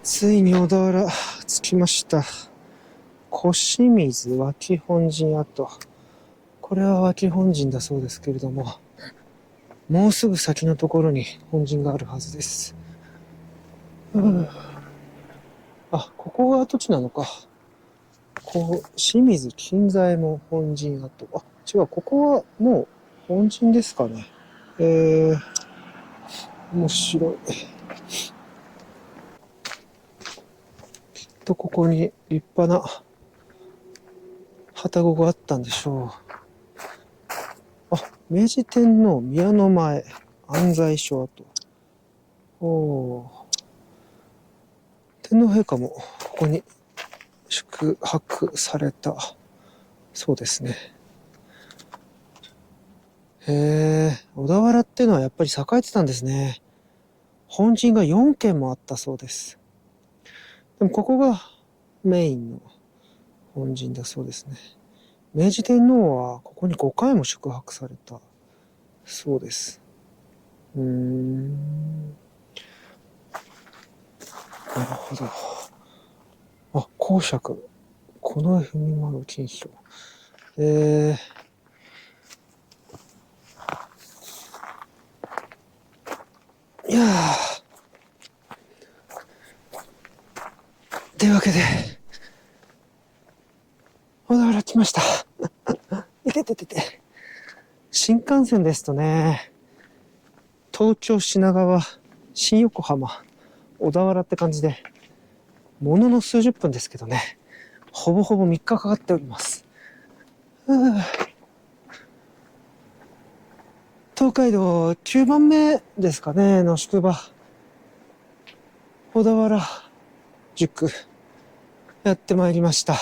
ついに小田原着きました。小清水脇本陣跡。これは脇本陣だそうですけれども、もうすぐ先のところに本陣があるはずです。ここが跡地なのか。清水金左衛門本陣跡。違う、ここはもう本陣ですかね。面白い。きっとここに立派な旅籠があったんでしょう。明治天皇宮の前安西所跡。天皇陛下もここに宿泊されたそうですね。小田原っていうのはやっぱり栄えてたんですね。本陣が4軒もあったそうです。でもここがメインの本陣だそうですね。明治天皇はここに5回も宿泊されたそうです。なるほど。公爵。この文丸金賞。いやというわけで、小田原来ました。いてててて。新幹線ですとね、東京、品川、新横浜、小田原って感じで、ものの数十分ですけどね、ほぼほぼ3日かかっております。東海道9番目ですかね、の宿場。小田原宿、やってまいりました。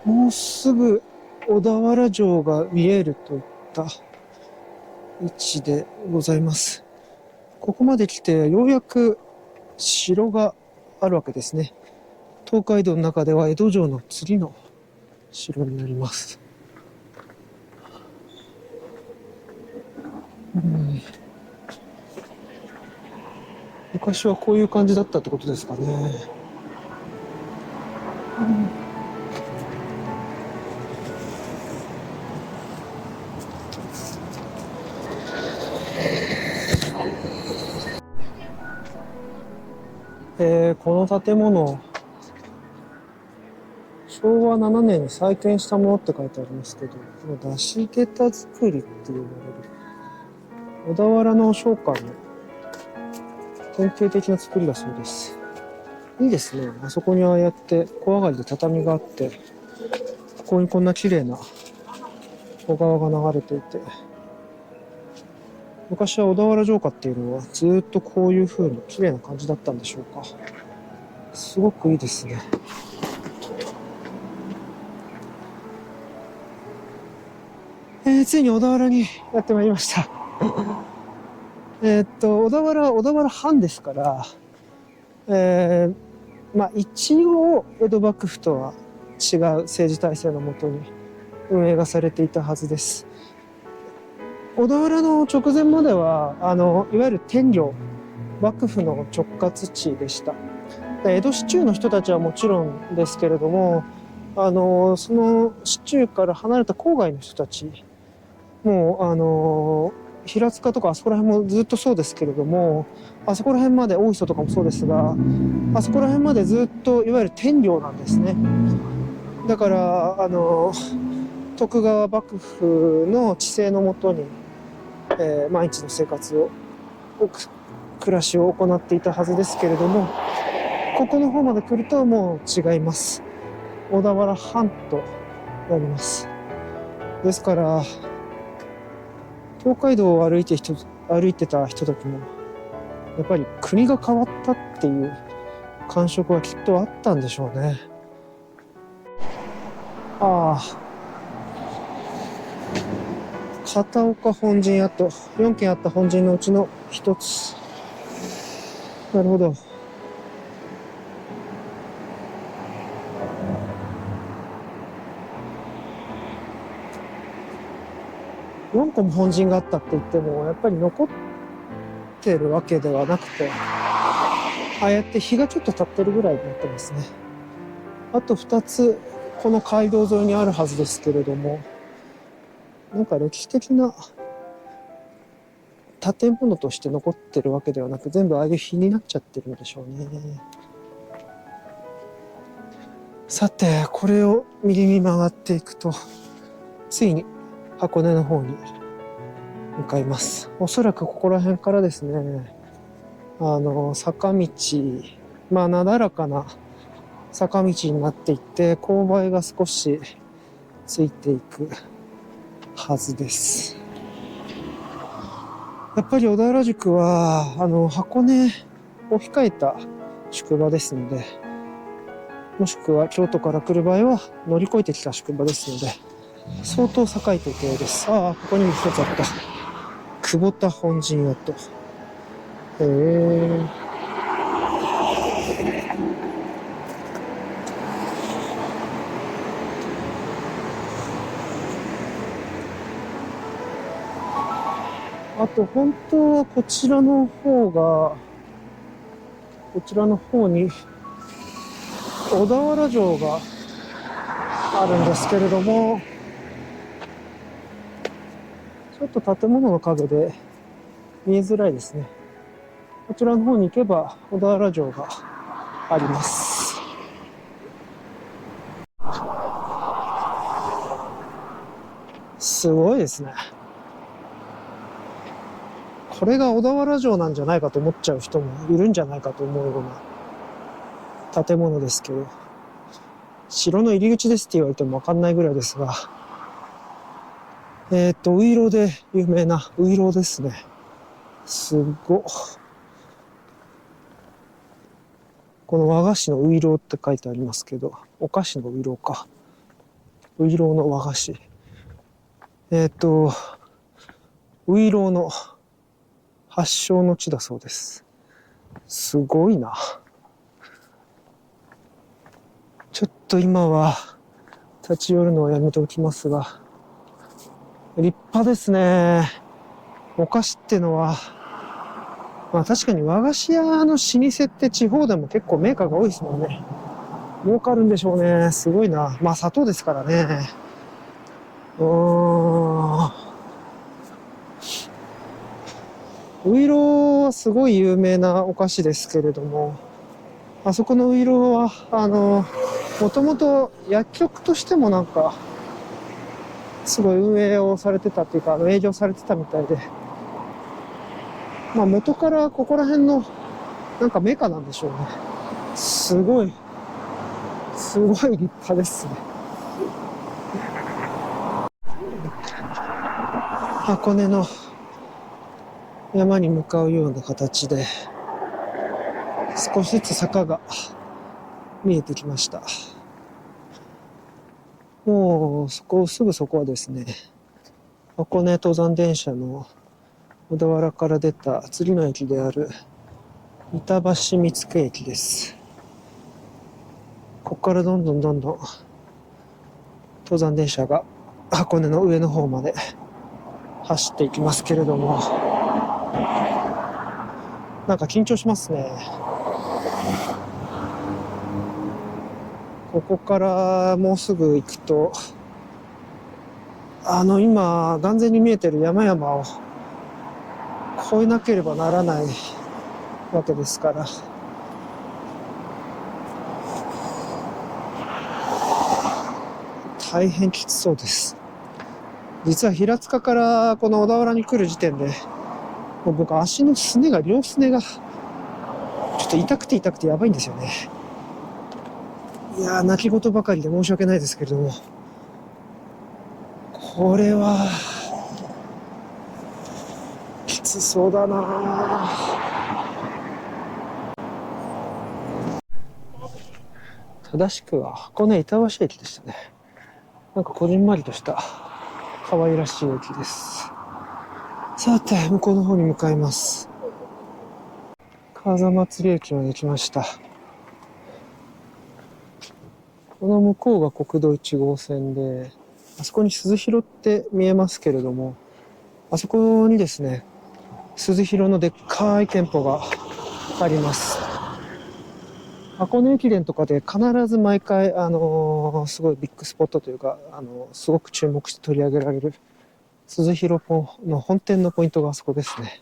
もうすぐ小田原城が見えるといった位置でございます。ここまで来てようやく城があるわけですね。東海道の中では江戸城の次の城になります。昔はこういう感じだったってことですかね。この建物、昭和7年に再建したものって書いてありますけど、この出し下駄作りって呼ばれる小田原の商館の典型的な作りだそうです。いいですね。あそこにああやって小上がりで畳があって、ここにこんな綺麗な小川が流れていて、昔は小田原城下っていうのはずっとこういう風に綺麗な感じだったんでしょうか。すごくいいですね。ついに小田原にやってまいりました。小田原藩ですから、一応江戸幕府とは違う政治体制のもとに運営がされていたはずです。小田原の直前まではいわゆる天領、幕府の直轄地でした。江戸市中の人たちはもちろんですけれども、その市中から離れた郊外の人たち、もう平塚とかあそこら辺もずっとそうですけれども、あそこら辺まで大磯とかもそうですが、あそこら辺までずっといわゆる天領なんですね。だから徳川幕府の治世のもとに、毎日の生活を暮らしを行っていたはずですけれども、ここの方まで来るともう違います。小田原藩となります。ですから東海道を歩いてた人たちもやっぱり国が変わったっていう感触はきっとあったんでしょうね。片岡本陣跡、4軒あった本陣のうちの一つ。なるほど。4個も本陣があったって言ってもやっぱり残ってるわけではなくて、ああやって日がちょっと経ってるぐらいになってますね。あと2つこの街道沿いにあるはずですけれども、なんか歴史的な建物として残ってるわけではなく、全部ああいう日になっちゃってるんでしょうね。さて、これを右に曲がっていくと、ついに箱根の方に向かいます。おそらくここら辺からですね、坂道、なだらかな坂道になっていって、勾配が少しついていくはずです。やっぱり小田原宿は箱根を控えた宿場ですので、もしくは京都から来る場合は乗り越えてきた宿場ですので、相当栄えていたようです。ここにも一つあった。久保田本陣跡。あと本当はこちらの方に小田原城があるんですけれども、ちょっと建物の陰で見えづらいですね。こちらの方に行けば小田原城があります。すごいですね。これが小田原城なんじゃないかと思っちゃう人もいるんじゃないかと思うような建物ですけど、城の入り口ですって言われてもわかんないぐらいですが、ういろうで有名なういろうですね。すご。この和菓子のういろうって書いてありますけど、お菓子のういろうか。ういろうの和菓子。ういろうの発祥の地だそうです。すごいな。ちょっと今は立ち寄るのをやめておきますが、立派ですね。お菓子ってのは、まあ確かに和菓子屋の老舗って地方でも結構メーカーが多いですもんね。儲かるんでしょうね。すごいな。まあ砂糖ですからね。ういろうはすごい有名なお菓子ですけれども、あそこのういろうは、もともと薬局としてもなんか、すごい運営をされてたっていうか、営業されてたみたいで、まあ元からここら辺のなんかメカなんでしょうね。すごい立派ですね。箱根の山に向かうような形で、少しずつ坂が見えてきました。もうすぐそこはですね、箱根登山電車の小田原から出た次の駅である板橋見附駅です。ここからどんどん登山電車が箱根の上の方まで走っていきますけれども、なんか緊張しますね。ここからもうすぐ行くと、今眼前に見えてる山々を越えなければならないわけですから、大変きつそうです。実は平塚からこの小田原に来る時点で、もう僕足のすねが、両すねがちょっと痛くてやばいんですよね。いやー、泣き言ばかりで申し訳ないですけれども、これはきつそうだな。正しくは箱根板橋駅でしたね。なんかこじんまりとした可愛らしい駅です。さて、向こうの方に向かいます。風祭駅まで来ました。この向こうが国道1号線で、あそこに鈴広って見えますけれども、あそこにですね、鈴広のでっかい店舗があります。箱根駅伝とかで必ず毎回、すごいビッグスポットというか、すごく注目して取り上げられる鈴広の本店のポイントがあそこですね。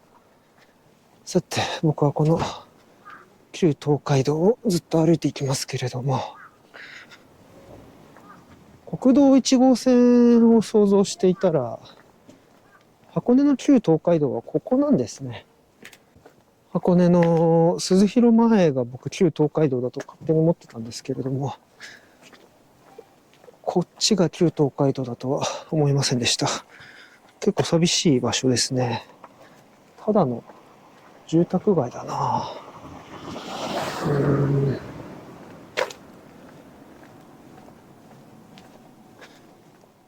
さて、僕はこの旧東海道をずっと歩いていきますけれども、国道1号線を想像していたら、箱根の旧東海道はここなんですね。箱根の鈴広前が僕旧東海道だと勝手に思ってたんですけれども、こっちが旧東海道だとは思いませんでした。結構寂しい場所ですね。ただの住宅街だな。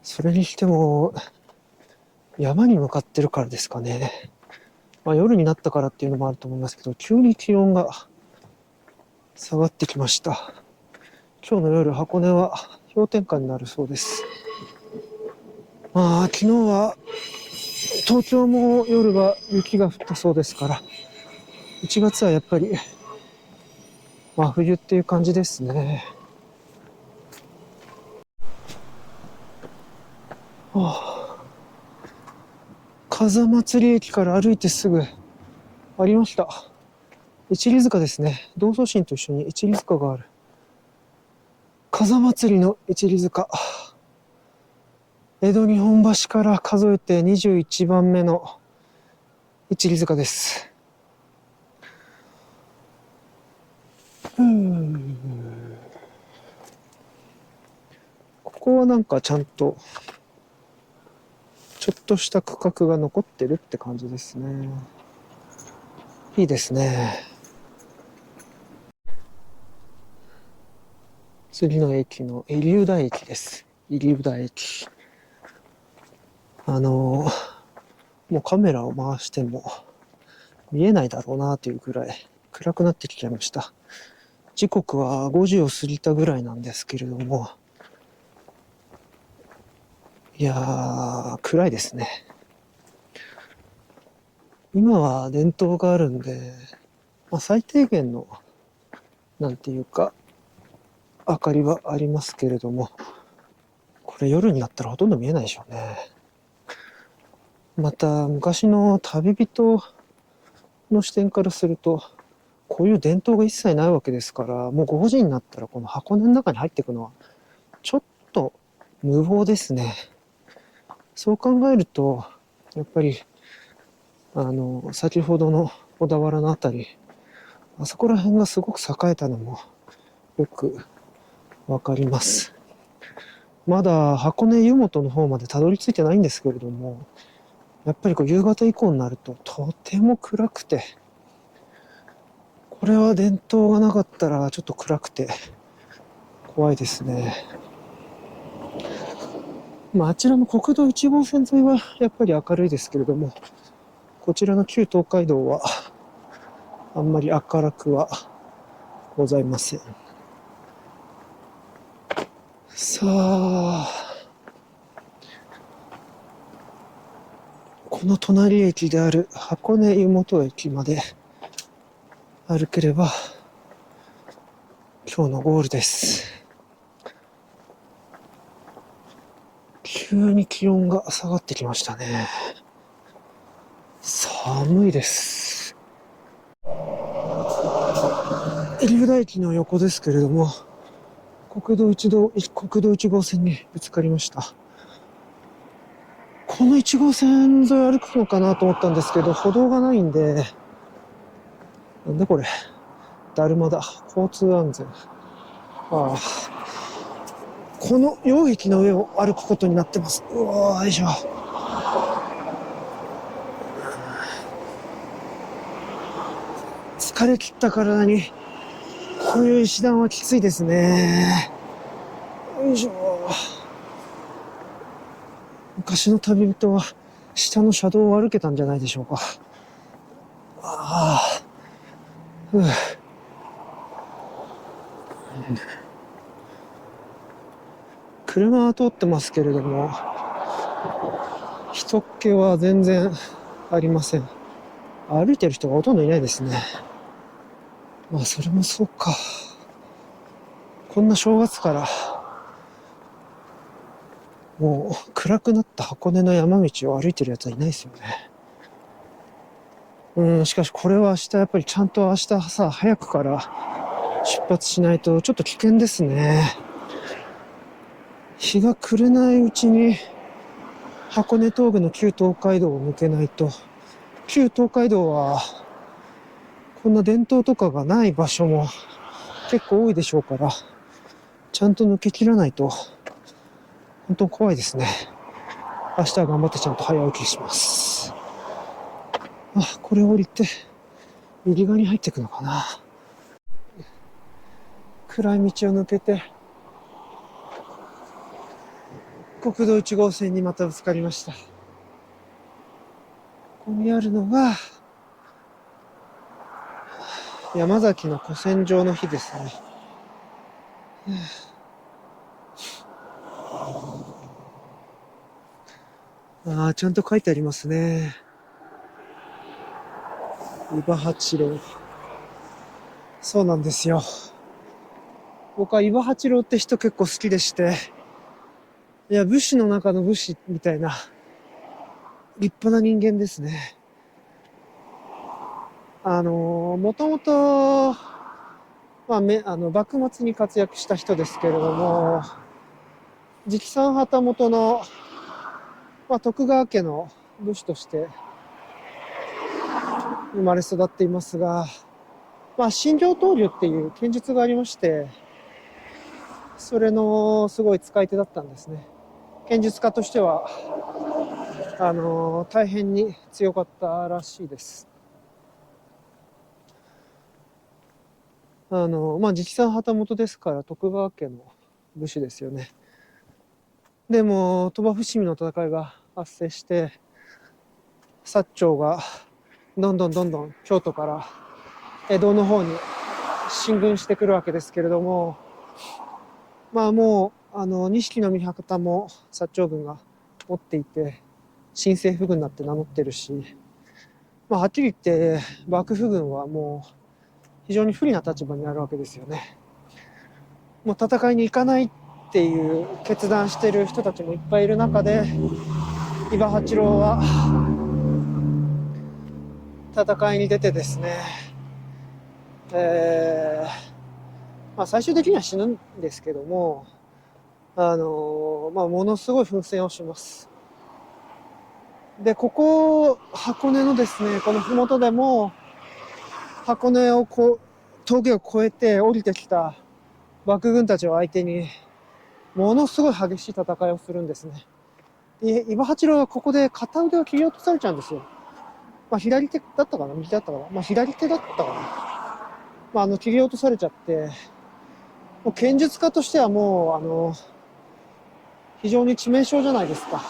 それにしても山に向かってるからですかね。まあ、夜になったからっていうのもあると思いますけど、急に気温が下がってきました。今日の夜、箱根は氷点下になるそうです。まあ、昨日は東京も夜は雪が降ったそうですから、1月はやっぱり真冬っていう感じですね。風祭駅から歩いてすぐありました。一里塚ですね。道祖神と一緒に一里塚がある。風祭りの一里塚。江戸日本橋から数えて21番目の一里塚です。ここはなんかちゃんとちょっとした区画が残ってるって感じですね。いいですね。次の駅の入生田駅です。入生田駅。もうカメラを回しても見えないだろうなというくらい暗くなってきちゃいました。時刻は5時を過ぎたぐらいなんですけれども、いやー、暗いですね。今は電灯があるんで、最低限の、なんていうか、明かりはありますけれども、これ夜になったらほとんど見えないでしょうね。また、昔の旅人の視点からすると、こういう伝統が一切ないわけですから、もう5時になったらこの箱根の中に入っていくのは、ちょっと無謀ですね。そう考えると、やっぱり、先ほどの小田原のあたり、あそこら辺がすごく栄えたのもよくわかります。まだ箱根湯本の方までたどり着いてないんですけれども、やっぱり夕方以降になるととても暗くて、これは電灯がなかったらちょっと暗くて怖いですね。あちらの国道1号線沿いはやっぱり明るいですけれども、こちらの旧東海道はあんまり明るくはございません。さあ、この隣駅である箱根湯本駅まで歩ければ今日のゴールです。急に気温が下がってきましたね。寒いです。入生田駅の横ですけれども、国道1号線にぶつかりました。この1号線沿い歩くのかなと思ったんですけど、歩道がないんで、なんだこれ。だるまだ。交通安全。ああ。この溶液の上を歩くことになってます。うわー、よいしょ。疲れ切った体に、こういう石段はきついですね。よいしょ。昔の旅人は、下の車道を歩けたんじゃないでしょうか。ああ。車は通ってますけれども、人っ気は全然ありません。歩いてる人がほとんどいないですね。それもそうか。こんな正月からもう暗くなった箱根の山道を歩いてるやつはいないですよね。しかしこれは明日やっぱりちゃんと明日朝早くから出発しないとちょっと危険ですね。日が暮れないうちに箱根峠の旧東海道を抜けないと、旧東海道はこんな伝統とかがない場所も結構多いでしょうから、ちゃんと抜け切らないと本当怖いですね。明日は頑張ってちゃんと早起きします。これ降りて右側に入っていくのかな。暗い道を抜けて国道1号線にまたぶつかりました。ここにあるのが山崎の古戦場の日ですね。ちゃんと書いてありますね。伊庭八郎。そうなんですよ。僕は伊庭八郎って人結構好きでして、いや、武士の中の武士みたいな立派な人間ですね。もともと、幕末に活躍した人ですけれども、直参旗本の、徳川家の武士として生まれ育っていますが、心情闘竜っていう剣術がありまして、それのすごい使い手だったんですね。剣術家としては、大変に強かったらしいです。直参旗本ですから徳川家の武士ですよね。でも鳥羽伏見の戦いが発生して、薩長がどんどん京都から江戸の方に進軍してくるわけですけれども、もう錦の御旗も薩長軍が持っていて、新政府軍だって名乗ってるし、はっきり言って幕府軍はもう非常に不利な立場にあるわけですよね。もう戦いに行かないっていう決断してる人たちもいっぱいいる中で、伊庭八郎は戦いに出てですね、最終的には死ぬんですけども、ものすごい奮戦をします。で、ここ箱根のですね、この麓でも箱根を峠を越えて降りてきた幕軍たちを相手にものすごい激しい戦いをするんですね。で、伊庭八郎はここで片腕を切り落とされちゃうんですよ。左手だったかな、右だったかな、左手だったかな。切り落とされちゃって、もう剣術家としてはもう非常に致命傷じゃないですか。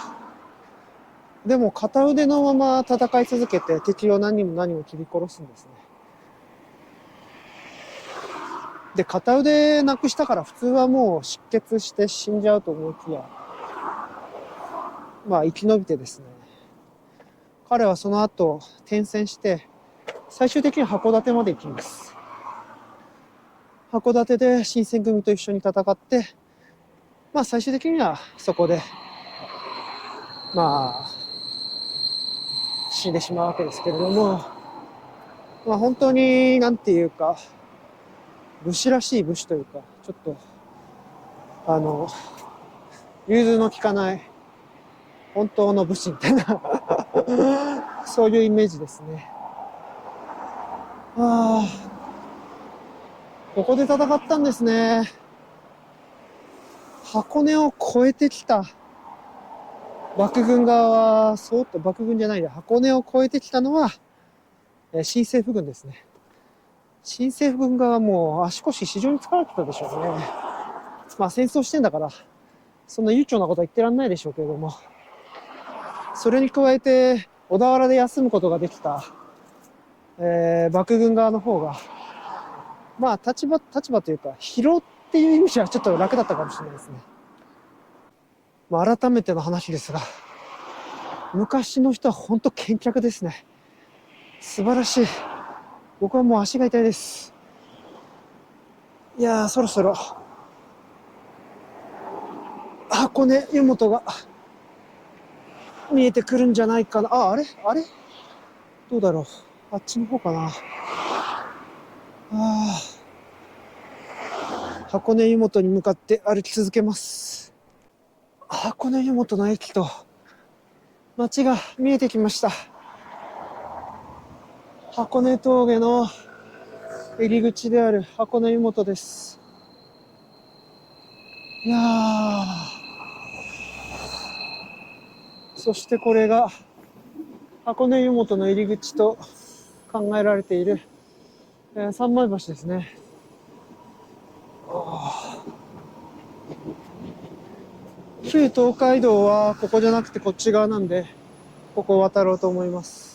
でも片腕のまま戦い続けて敵を何人も切り殺すんですね。で、片腕なくしたから普通はもう失血して死んじゃうと思いきや、生き延びてですね、彼はその後転戦して最終的に函館まで行きます。函館で新選組と一緒に戦って、最終的にはそこで死んでしまうわけですけれども、本当になんていうか武士らしい武士というか、ちょっと融通の利かない本当の武士みたいなそういうイメージですね。ここで戦ったんですね。箱根を越えてきた幕軍側は、幕軍じゃないや、箱根を越えてきたのは、新政府軍ですね。新政府軍側はもう足腰非常に疲れてたでしょうね。戦争してんだから、そんな悠長なことは言ってらんないでしょうけれども、それに加えて、小田原で休むことができた、幕軍側の方が、立場というか、疲労っていう意味じゃちょっと楽だったかもしれないですね。改めての話ですが、昔の人は本当健脚ですね。素晴らしい。僕はもう足が痛いです。いやー、そろそろ箱根湯本が見えてくるんじゃないかな。あれどうだろう。あっちの方かな。箱根湯本に向かって歩き続けます。箱根湯本の駅と街が見えてきました。箱根峠の入り口である箱根湯本です。いやー、そしてこれが箱根湯本の入り口と考えられている、三枚橋ですね。旧東海道はここじゃなくてこっち側なんで、ここを渡ろうと思います。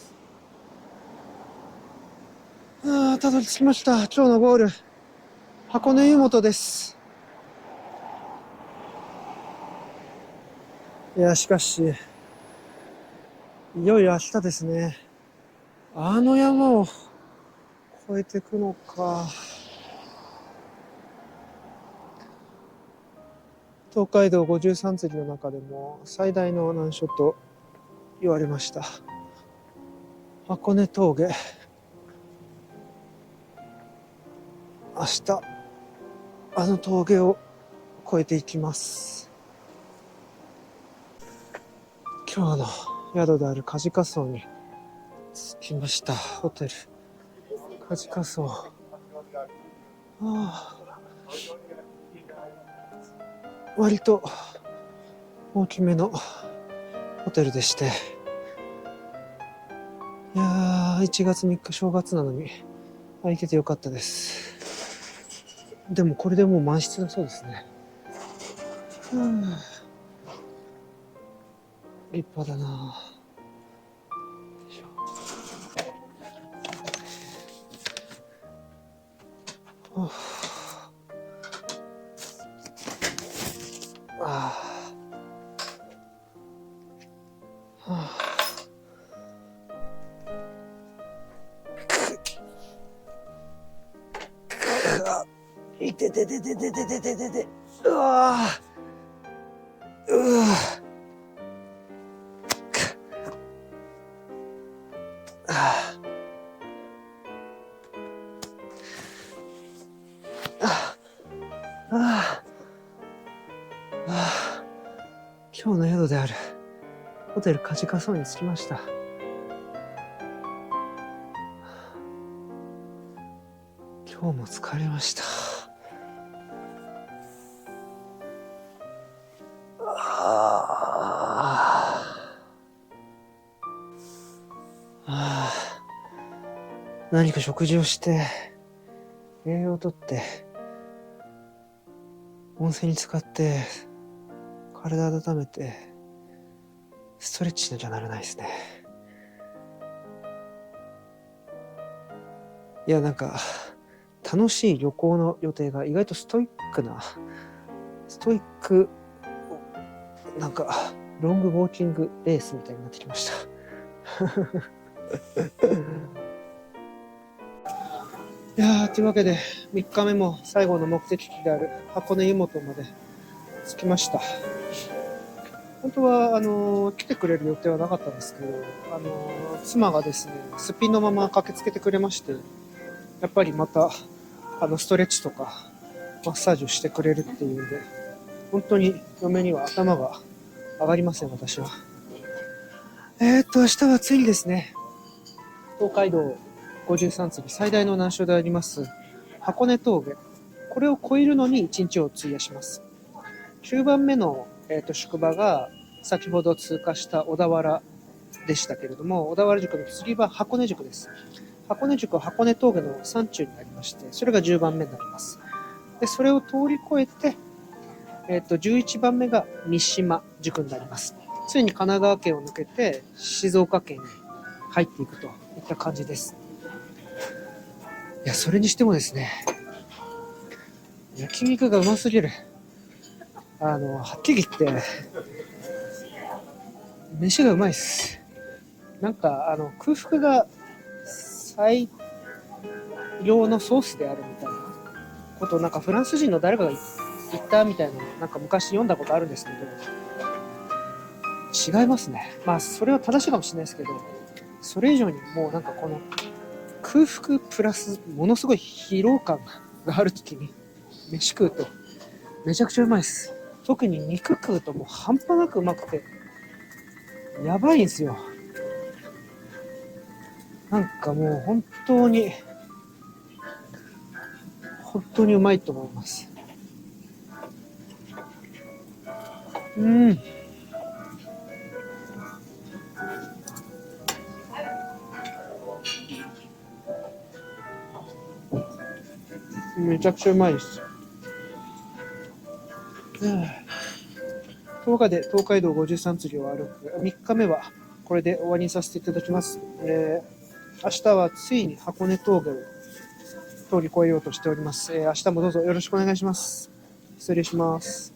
たどり着きました。今日のゴール、箱根湯本です。いや、しかし、いよいよ明日ですね。あの山を越えていくのか。東海道53次の中でも最大の難所と言われました。箱根峠。明日あの峠を越えていきます。今日の宿であるカジカ荘に着きました。ホテルカジカ荘。割と大きめのホテルでして、いやー、1月3日正月なのに空いててよかったです。でもこれでもう満室だそうですね。立派だな。いてててててててててて、うわー、うわ今日の宿であるホテルカジカ荘に着きました。今日も疲れました。何か食事をして栄養をとって温泉に浸かって体温めてストレッチしなきゃならないですね。いや、なんか楽しい旅行の予定が意外とストイックなんかロングウォーキングレースみたいになってきました。いやー、というわけで3日目も最後の目的地である箱根湯本まで着きました。本当は来てくれる予定はなかったんですけど、妻がですねすっぴんのまま駆けつけてくれまして、やっぱりまたストレッチとかマッサージをしてくれるっていうんで、本当に嫁には頭が上がりません、私は。明日はついにですね、東海道53次最大の難所であります箱根峠、これを越えるのに1日を費やします。9番目の、宿場が先ほど通過した小田原でしたけれども、小田原宿の次は箱根宿です。箱根宿は箱根峠の山中にありまして、それが10番目になります。でそれを通り越えて、11番目が三島宿になります。ついに神奈川県を抜けて静岡県に入っていくといった感じです。いや、それにしてもですね、焼肉がうますぎる。はっきり言って飯がうまいです。なんか空腹が最良のソースであるみたいなことをなんかフランス人の誰かが言ったみたいなのなんか昔読んだことあるんですけど、違いますね。まあそれは正しいかもしれないですけど、それ以上にもうなんかこの空腹プラスものすごい疲労感があるときに飯食うとめちゃくちゃうまいです。特に肉食うともう半端なくうまくてやばいんですよ。なんかもう本当にうまいと思います。めちゃくちゃうまいです。というわけで東海道53次を歩く3日目はこれで終わりにさせていただきます。明日はついに箱根峠を通り越えようとしております。明日もどうぞよろしくお願いします。失礼します。